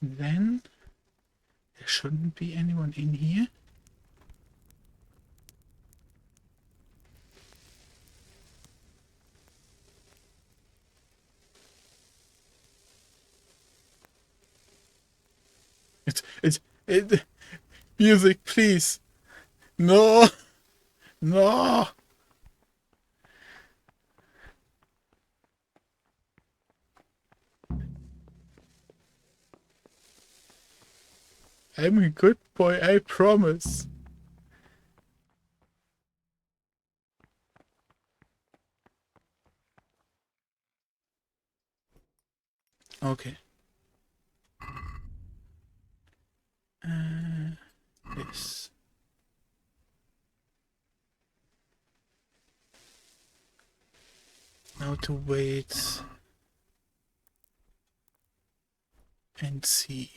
Then there shouldn't be anyone in here. It, music, please. No, no. I'm a good boy, I promise. Okay. This. Now to wait and see.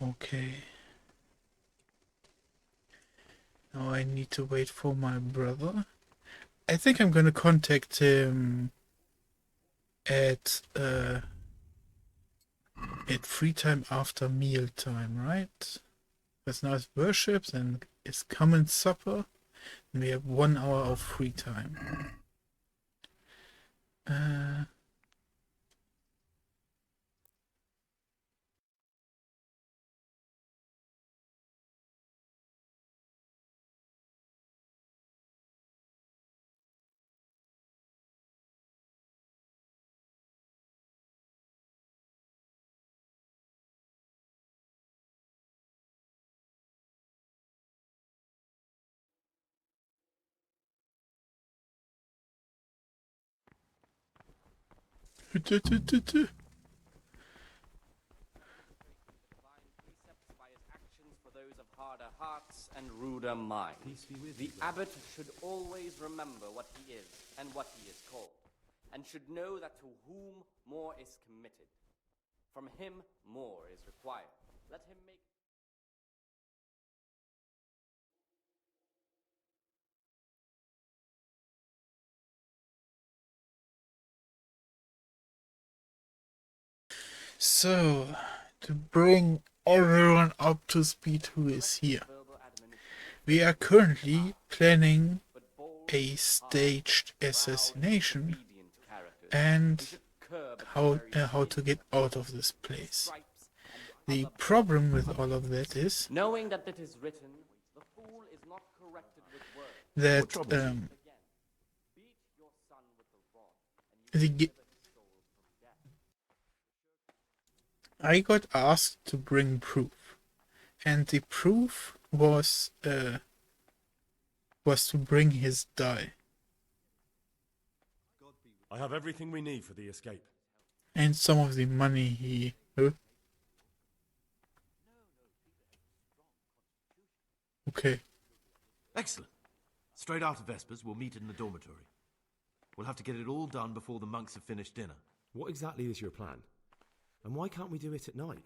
Okay. Now I need to wait for my brother. I think I'm gonna contact him at free time after meal time, right? Because now it's worships and it's common supper, and we have 1 hour of free time. Harder hearts and ruder minds. The abbot should always remember what he is and what he is called, and should know that to whom more is committed, from him more is required. Let him make... So, to bring everyone up to speed who is here, we are currently planning a staged assassination and how to get out of this place. The problem with all of that is knowing that it is written, the fool is not corrected with words. that I got asked to bring proof, and the proof was to bring his die. I have everything we need for the escape. And some of the money he... Okay. Excellent. Straight after Vespers, we'll meet in the dormitory. We'll have to get it all done before the monks have finished dinner. What exactly is your plan? And why can't we do it at night?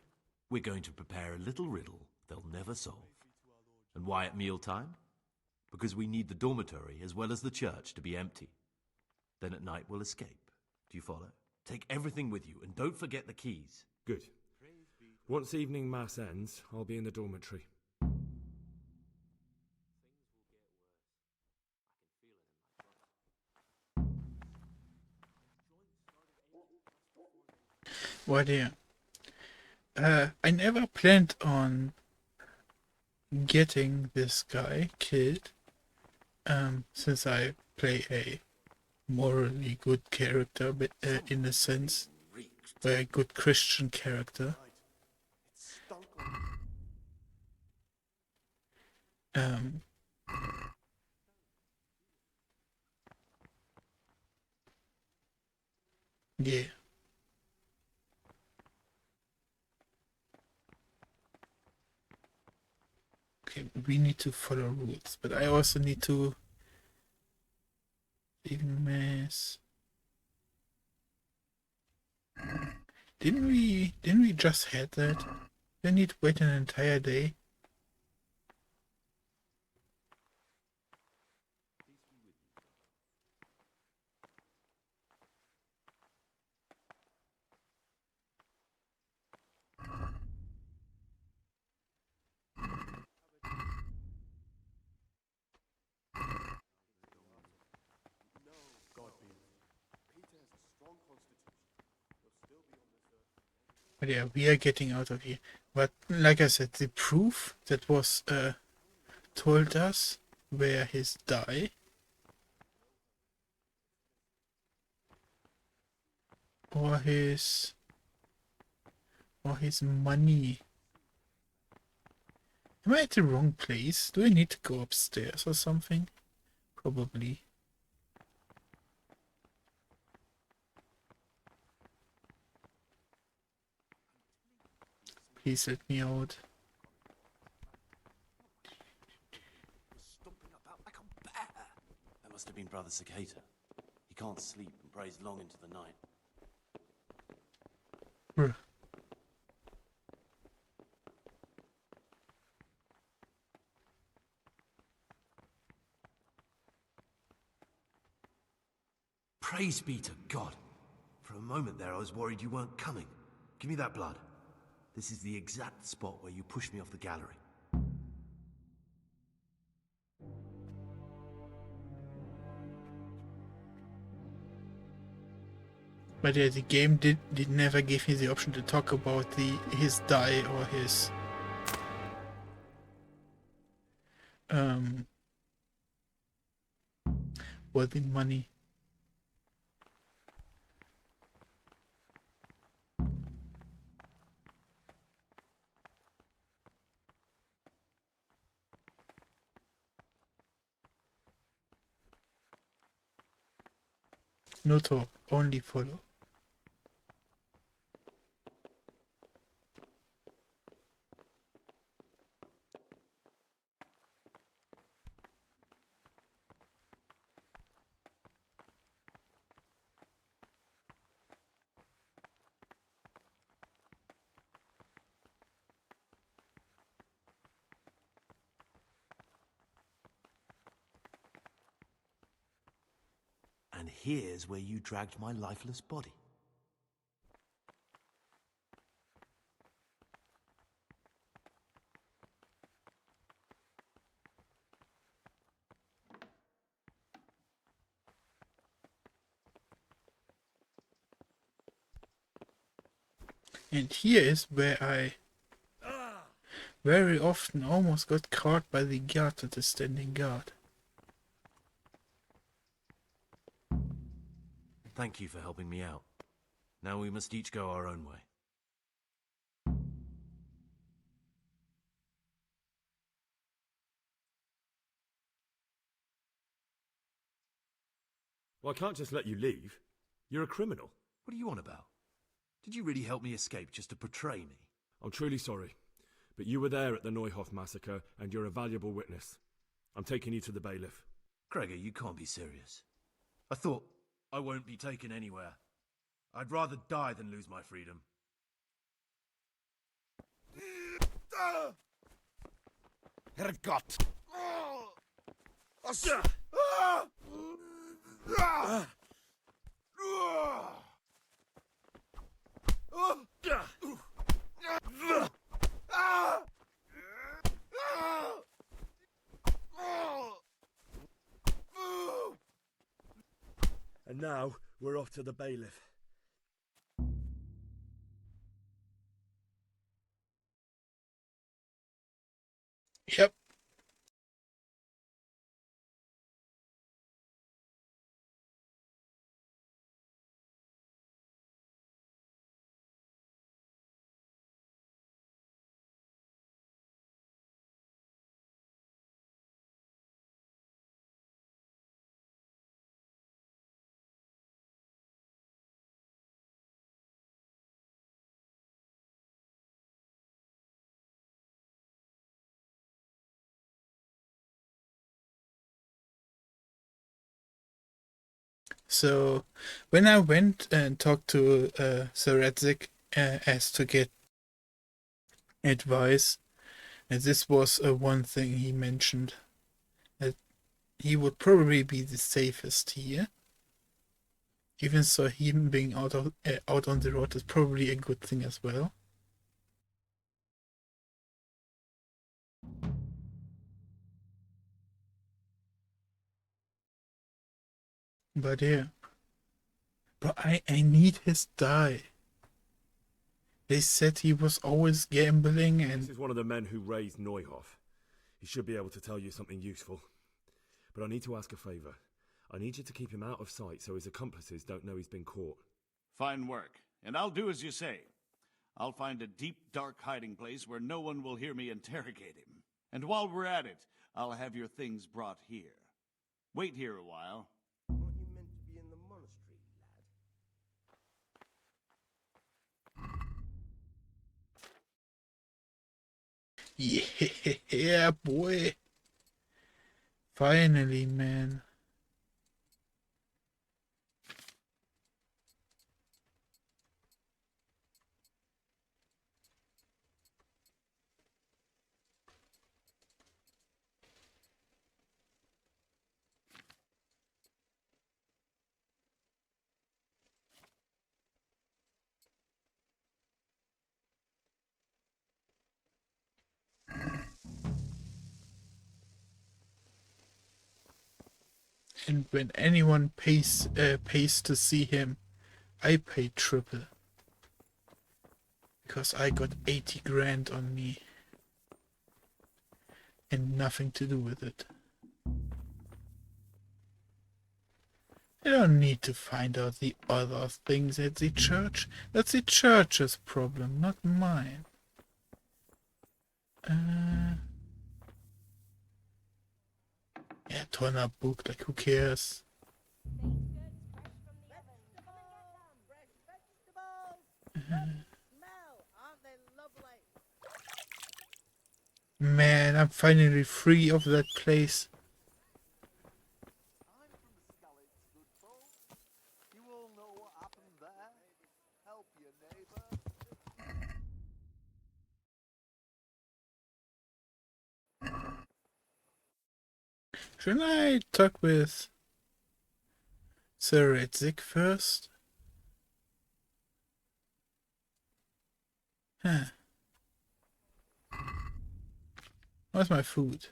We're going to prepare a little riddle they'll never solve. And why at mealtime? Because we need the dormitory as well as the church to be empty. Then at night we'll escape. Do you follow? Take everything with you and don't forget the keys. Good. Once evening mass ends, I'll be in the dormitory. What dear? I never planned on getting this guy killed, since I play a morally good character, but in a sense, a good Christian character. Yeah. Okay, we need to follow rules, but I also need to leaving mass. Didn't we just had that? Do I need to wait an entire day? But yeah, we are getting out of here. But like I said, the proof that was told us where his die or his money. Am I at the wrong place? Do I need to go upstairs or something? Probably. Please let me out. That must have been Brother Cicada. He can't sleep and prays long into the night. Bruh. Praise be to God. For a moment there I was worried you weren't coming. Give me that blood. This is the exact spot where you pushed me off the gallery. But yeah, the game did never give me the option to talk about his die or his or the money. No talk, only follow. And here's where you dragged my lifeless body. And here is where I very often almost got caught by the guard at the standing guard. Thank you for helping me out. Now we must each go our own way. Well, I can't just let you leave. You're a criminal. What are you on about? Did you really help me escape just to betray me? I'm truly sorry, but you were there at the Neuhoff massacre, and you're a valuable witness. I'm taking you to the bailiff. Gregor, you can't be serious. I thought I won't be taken anywhere. I'd rather die than lose my freedom. Herrgott! And now we're off to the bailiff. Yep. So when I went and talked to Sir Redzik, asked to get advice, and this was one thing he mentioned, that he would probably be the safest here. Even so, him being out on the road is probably a good thing as well. But yeah. Bro, I need his die. They said he was always gambling and... This is one of the men who raised Neuhoff. He should be able to tell you something useful. But I need to ask a favour. I need you to keep him out of sight so his accomplices don't know he's been caught. Fine work. And I'll do as you say. I'll find a deep, dark hiding place where no one will hear me interrogate him. And while we're at it, I'll have your things brought here. Wait here a while. Weren't you meant to be in the monastery, lad? Yeah, boy. Finally, man. And when anyone pays to see him, I pay triple. Because I got 80 grand on me. And nothing to do with it. I don't need to find out the other things at the church. That's the church's problem, not mine. Yeah, torn up book, like who cares? Man, I'm finally free of that place. I'm from Scullett's, good folk. You all know what happened there. Help your neighbour. Shouldn't I talk with Sir Redzik first? Huh. Where's my food?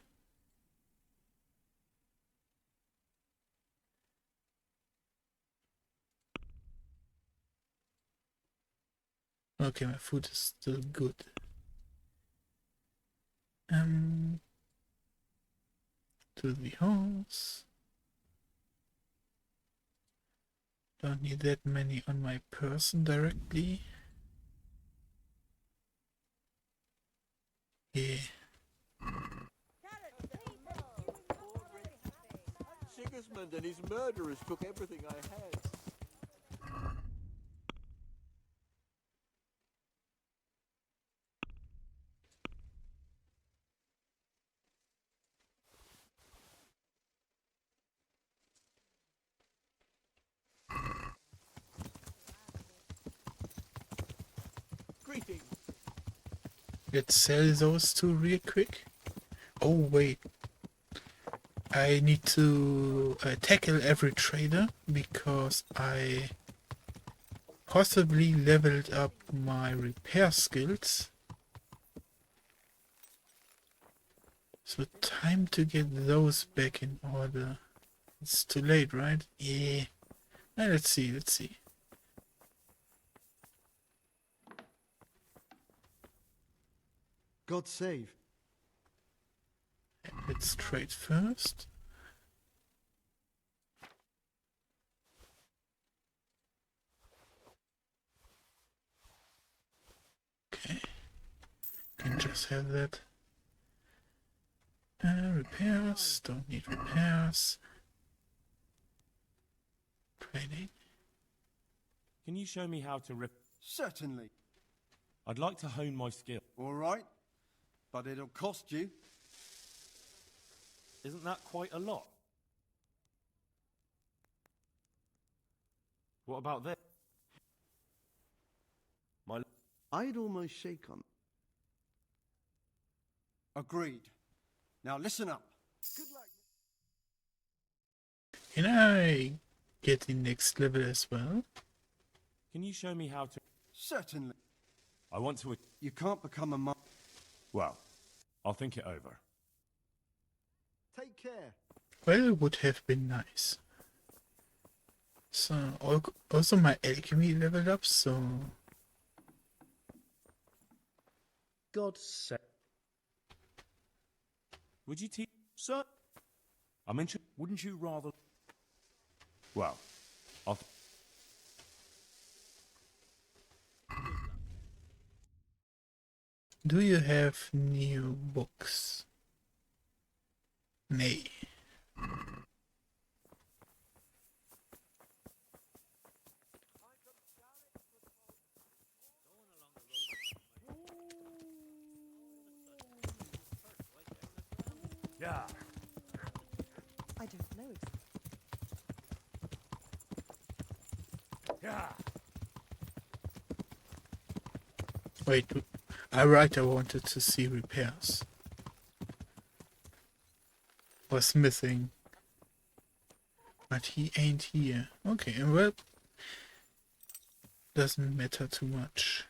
Okay, my food is still good. To the horse. Don't need that many on my person directly. Yeah. Sigismund and his murderers took everything I had. Greetings. Let's sell those two real quick. Oh wait, I need to tackle every trader because I possibly leveled up my repair skills. So time to get those back in order. It's too late, right? Yeah. Let's see. God save. Let's trade first. Okay. Can just have that. Repairs. Don't need repairs. Trading. Can you show me how to rip? Certainly. I'd like to hone my skill. All right. But it'll cost you. Isn't that quite a lot? What about this? I'd almost shake on. Agreed. Now listen up. Good luck. Can I get the next level as well? Can you show me how to? Certainly. I want to. You can't become a Well, I'll think it over. Take care. Well, it would have been nice. So, also my alchemy leveled up, so... God save. Would you teach, sir? I'm interested. Wouldn't you rather? Well, I'll. Do you have new books? Nay. Yeah. I don't know exactly. Yeah. Wait, I wanted to see repairs. Or smithing. But he ain't here. Okay, well, doesn't matter too much.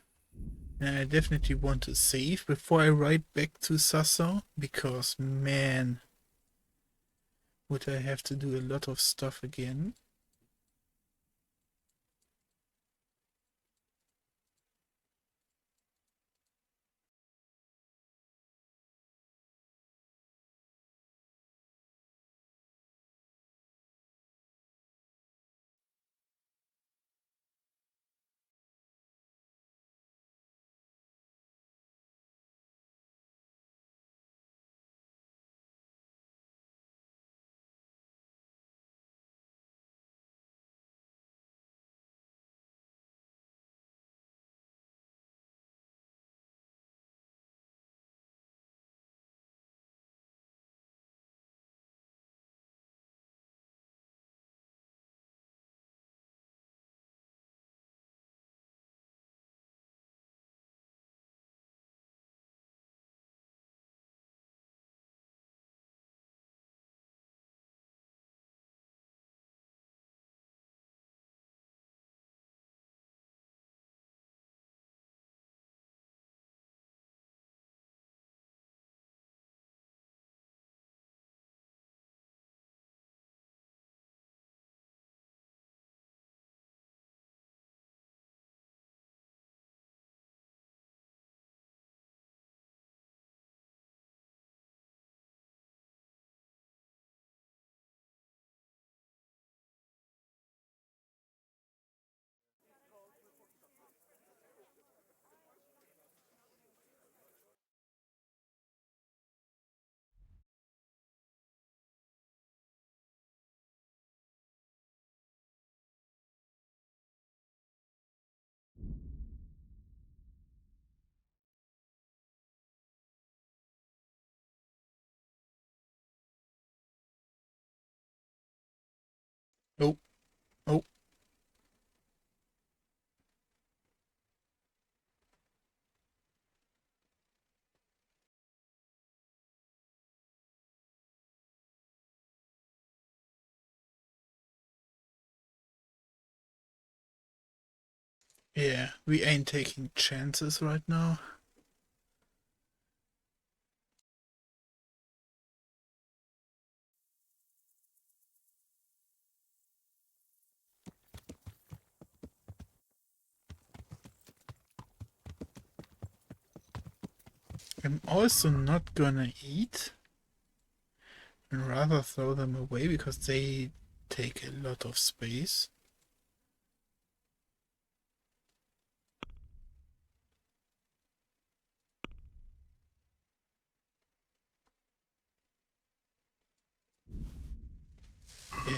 And I definitely want to save before I ride back to Sassau, because man, would I have to do a lot of stuff again. Yeah, we ain't taking chances right now. I'm also not gonna eat and rather throw them away because they take a lot of space. Yeah.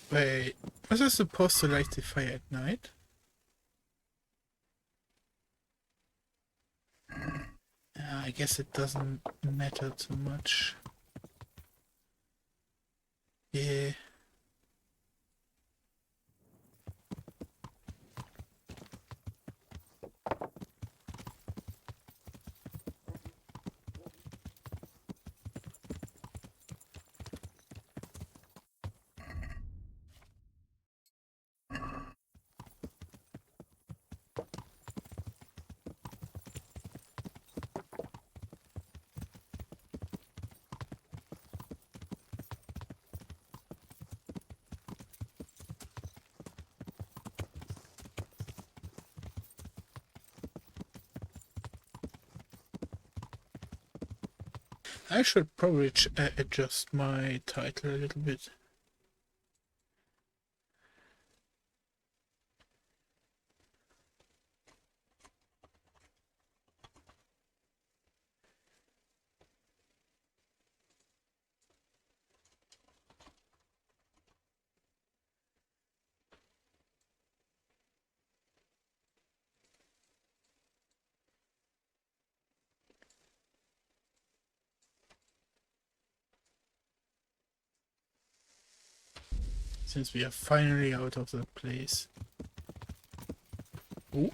Wait, was I supposed to light the fire at night? I guess it doesn't matter too much. Yeah. I should probably adjust my title a little bit. Since we are finally out of the place. Ooh.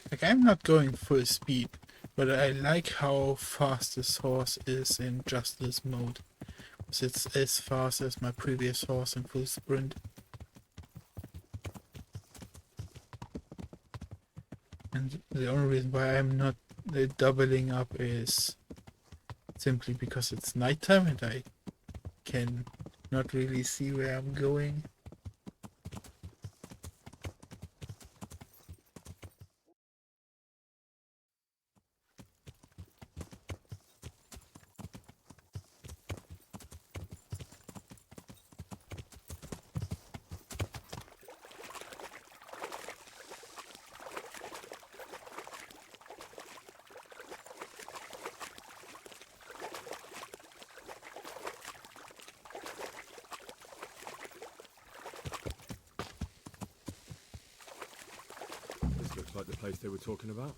Like, I'm not going full speed, but I like how fast this horse is in just this mode. Because it's as fast as my previous horse in full sprint. And the only reason why I'm not doubling up is simply because it's nighttime and I can not really see where I'm going. This looks like the place they were talking about.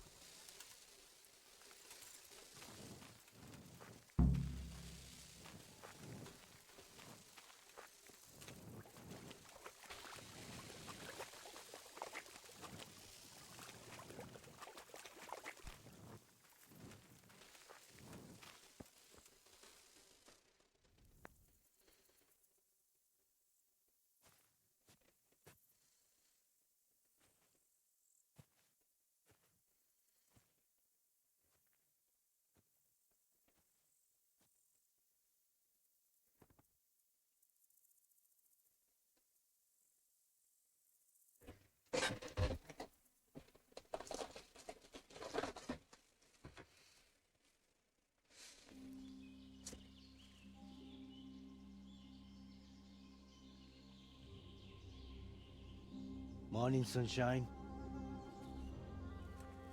Morning, sunshine.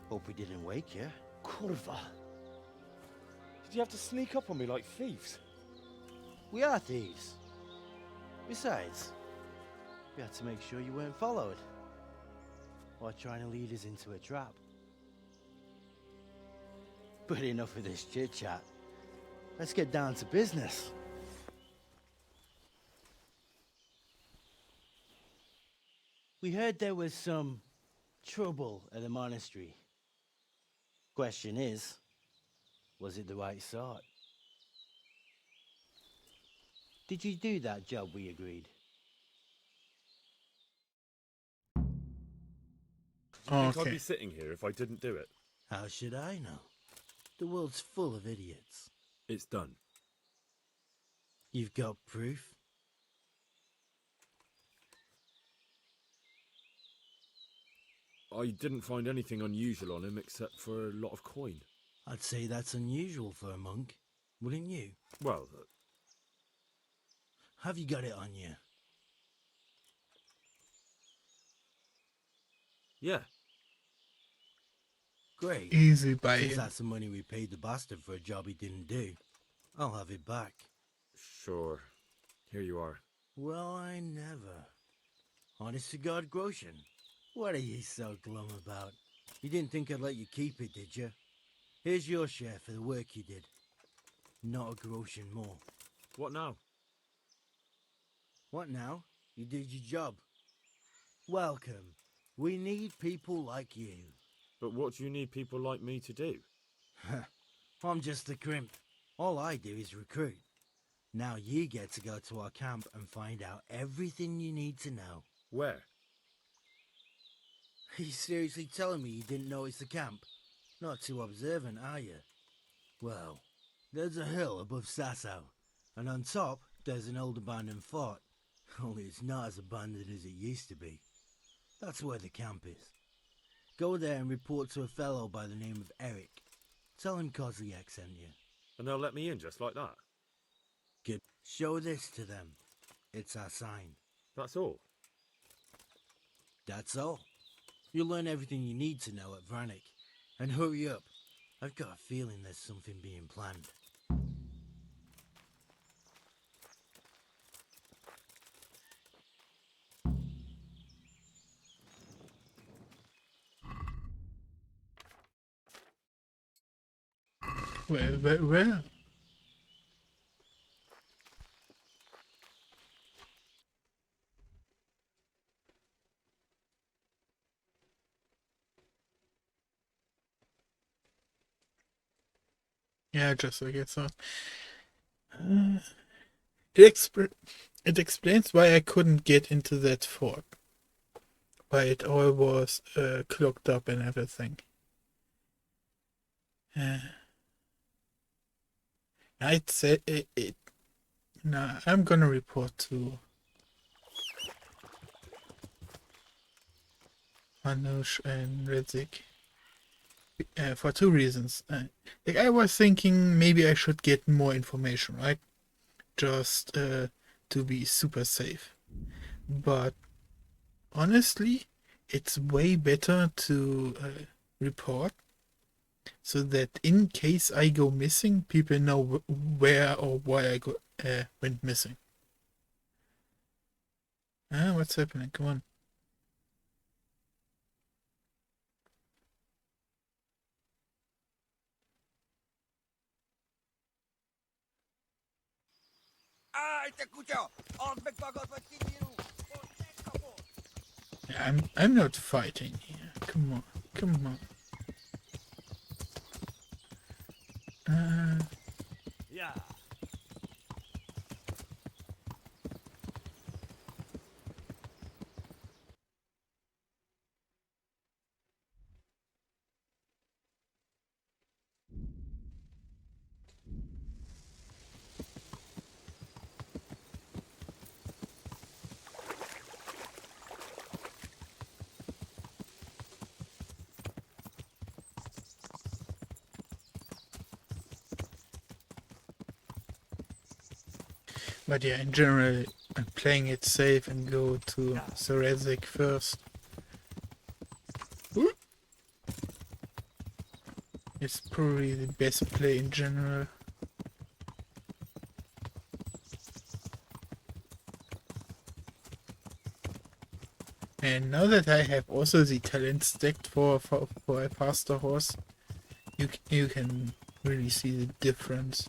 Hope we didn't wake you. Kurva! Did you have to sneak up on me like thieves? We are thieves. Besides, we had to make sure you weren't followed. Or trying to lead us into a trap. But enough of this chit-chat. Let's get down to business. We heard there was some trouble at the monastery. Question is, was it the right sort? Did you do that job we agreed? Do you think I'd Okay. be sitting here if I didn't do it? How should I know? The world's full of idiots. It's done. You've got proof? I didn't find anything unusual on him except for a lot of coin. I'd say that's unusual for a monk, wouldn't you? Well, Have you got it on you? yeah. Great. Easy by Since him. that's the money we paid the bastard for a job he didn't do, I'll have it back. Sure. Here you are. Well, I never. Honest to God, Grosjean, what are you so glum about? You didn't think I'd let you keep it, did you? Here's your share for the work you did. Not a Grosjean more. What now? What now? You did your job. Welcome. We need people like you. But what do you need people like me to do? I'm just a crimp. All I do is recruit. Now you get to go to our camp and find out everything you need to know. Where? Are you seriously telling me you didn't know it's the camp? Not too observant, are you? Well, there's a hill above Sasau, and on top there's an old abandoned fort. Only it's not as abandoned as it used to be. That's where the camp is. Go there and report to a fellow by the name of Eric. Tell him Kozliak sent you. And they'll let me in just like that? Good. Show this to them. It's our sign. That's all? That's all. You'll learn everything you need to know at Vranik. And hurry up. I've got a feeling there's something being planned. Where? Yeah, just like I thought. It explains why I couldn't get into that fort. Why it all was clogged up and everything. I'd say it. Nah, I'm gonna report to Manush and Redzik. For two reasons. Like I was thinking maybe I should get more information, right? Just to be super safe. But honestly, it's way better to report so that in case I go missing, people know where or why I went missing. What's happening? Come on. I'm not fighting here. Come on. Come on. Yeah. But yeah, in general, I'm playing it safe and go to Sarezek first. It's probably the best play in general. And now that I have also the talent stacked for a faster horse, you can really see the difference.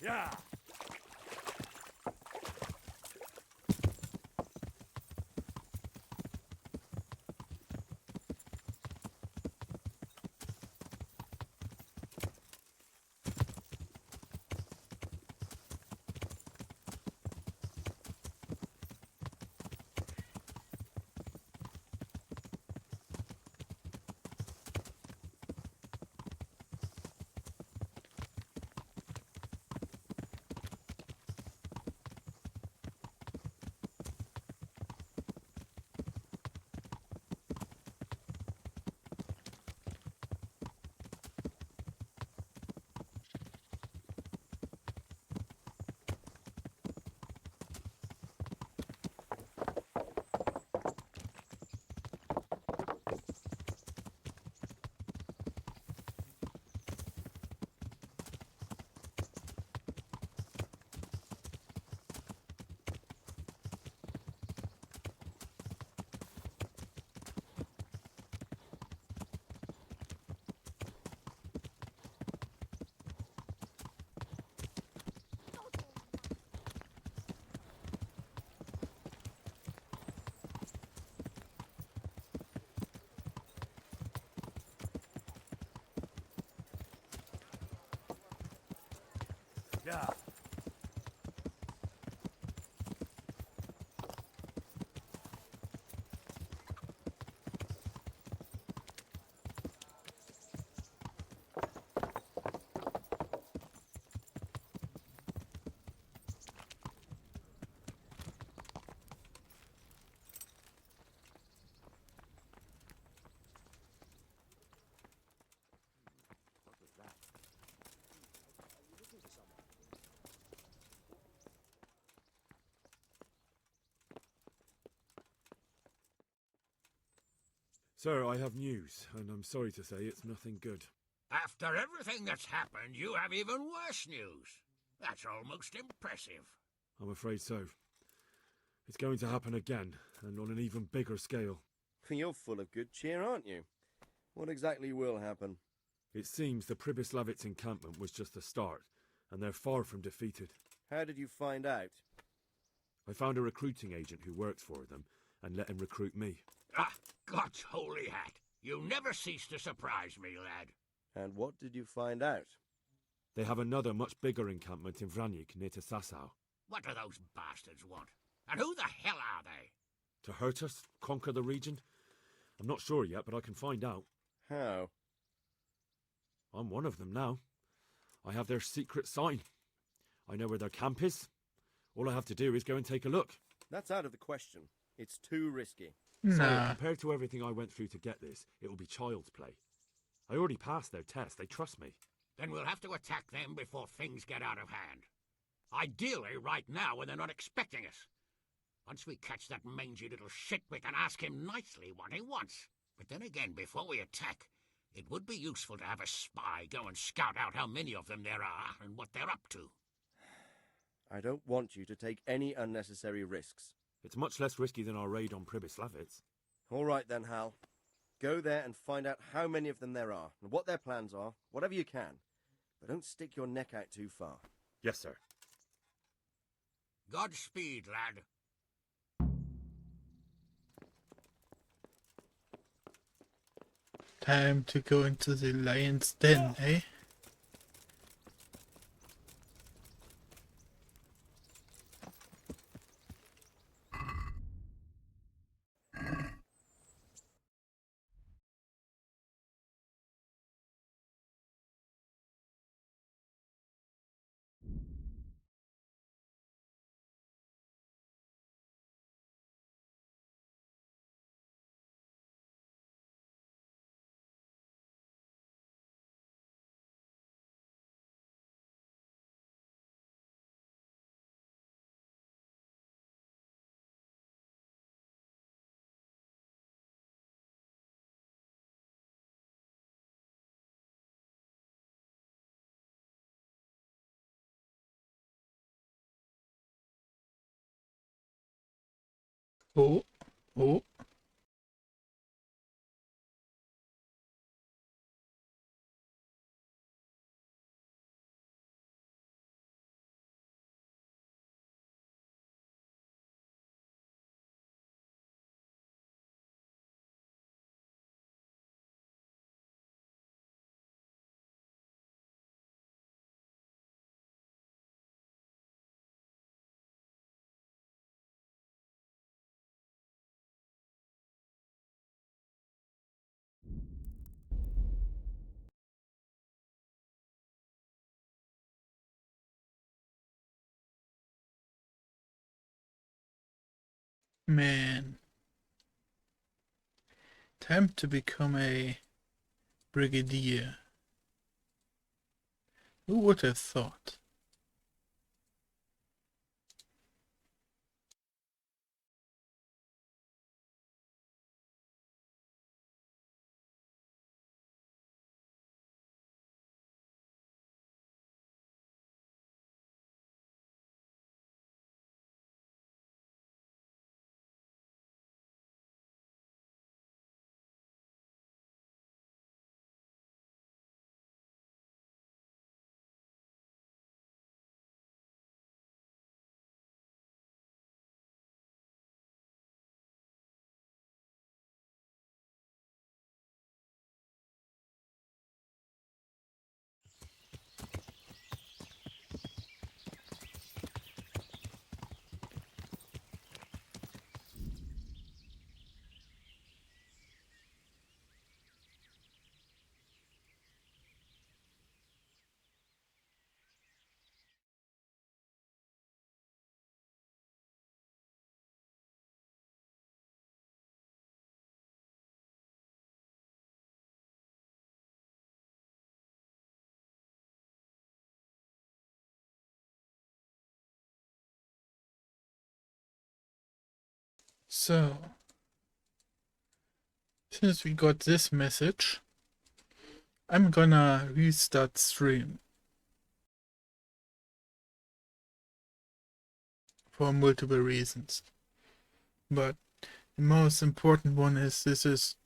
Yeah. Yeah. Sir, I have news, and I'm sorry to say it's nothing good. After everything that's happened, you have even worse news. That's almost impressive. I'm afraid so. It's going to happen again, and on an even bigger scale. You're full of good cheer, aren't you? What exactly will happen? It seems the Pribyslavitz encampment was just the start, and they're far from defeated. How did you find out? I found a recruiting agent who works for them, and let him recruit me. Ah, God's holy hat. You never cease to surprise me, lad. And what did you find out? They have another much bigger encampment in Vranyk near to Sasau. What do those bastards want? And who the hell are they? To hurt us? Conquer the region? I'm not sure yet, but I can find out. How? I'm one of them now. I have their secret sign. I know where their camp is. All I have to do is go and take a look. That's out of the question. It's too risky. So, compared to everything I went through to get this, it will be child's play. I already passed their test. They trust me. Then we'll have to attack them before things get out of hand. Ideally, right now, when they're not expecting us. Once we catch that mangy little shit, we can ask him nicely what he wants. But then again, before we attack, it would be useful to have a spy go and scout out how many of them there are and what they're up to. I don't want you to take any unnecessary risks. It's much less risky than our raid on Pribyslavitz. All right then, Hal. Go there and find out how many of them there are, and what their plans are, whatever you can. But don't stick your neck out too far. Yes, sir. Godspeed, lad. Time to go into the lion's den, eh? Oh, oh. Man. Time to become a brigadier. Who would have thought? So, since we got this message, I'm gonna restart stream. For multiple reasons. But the most important one is this is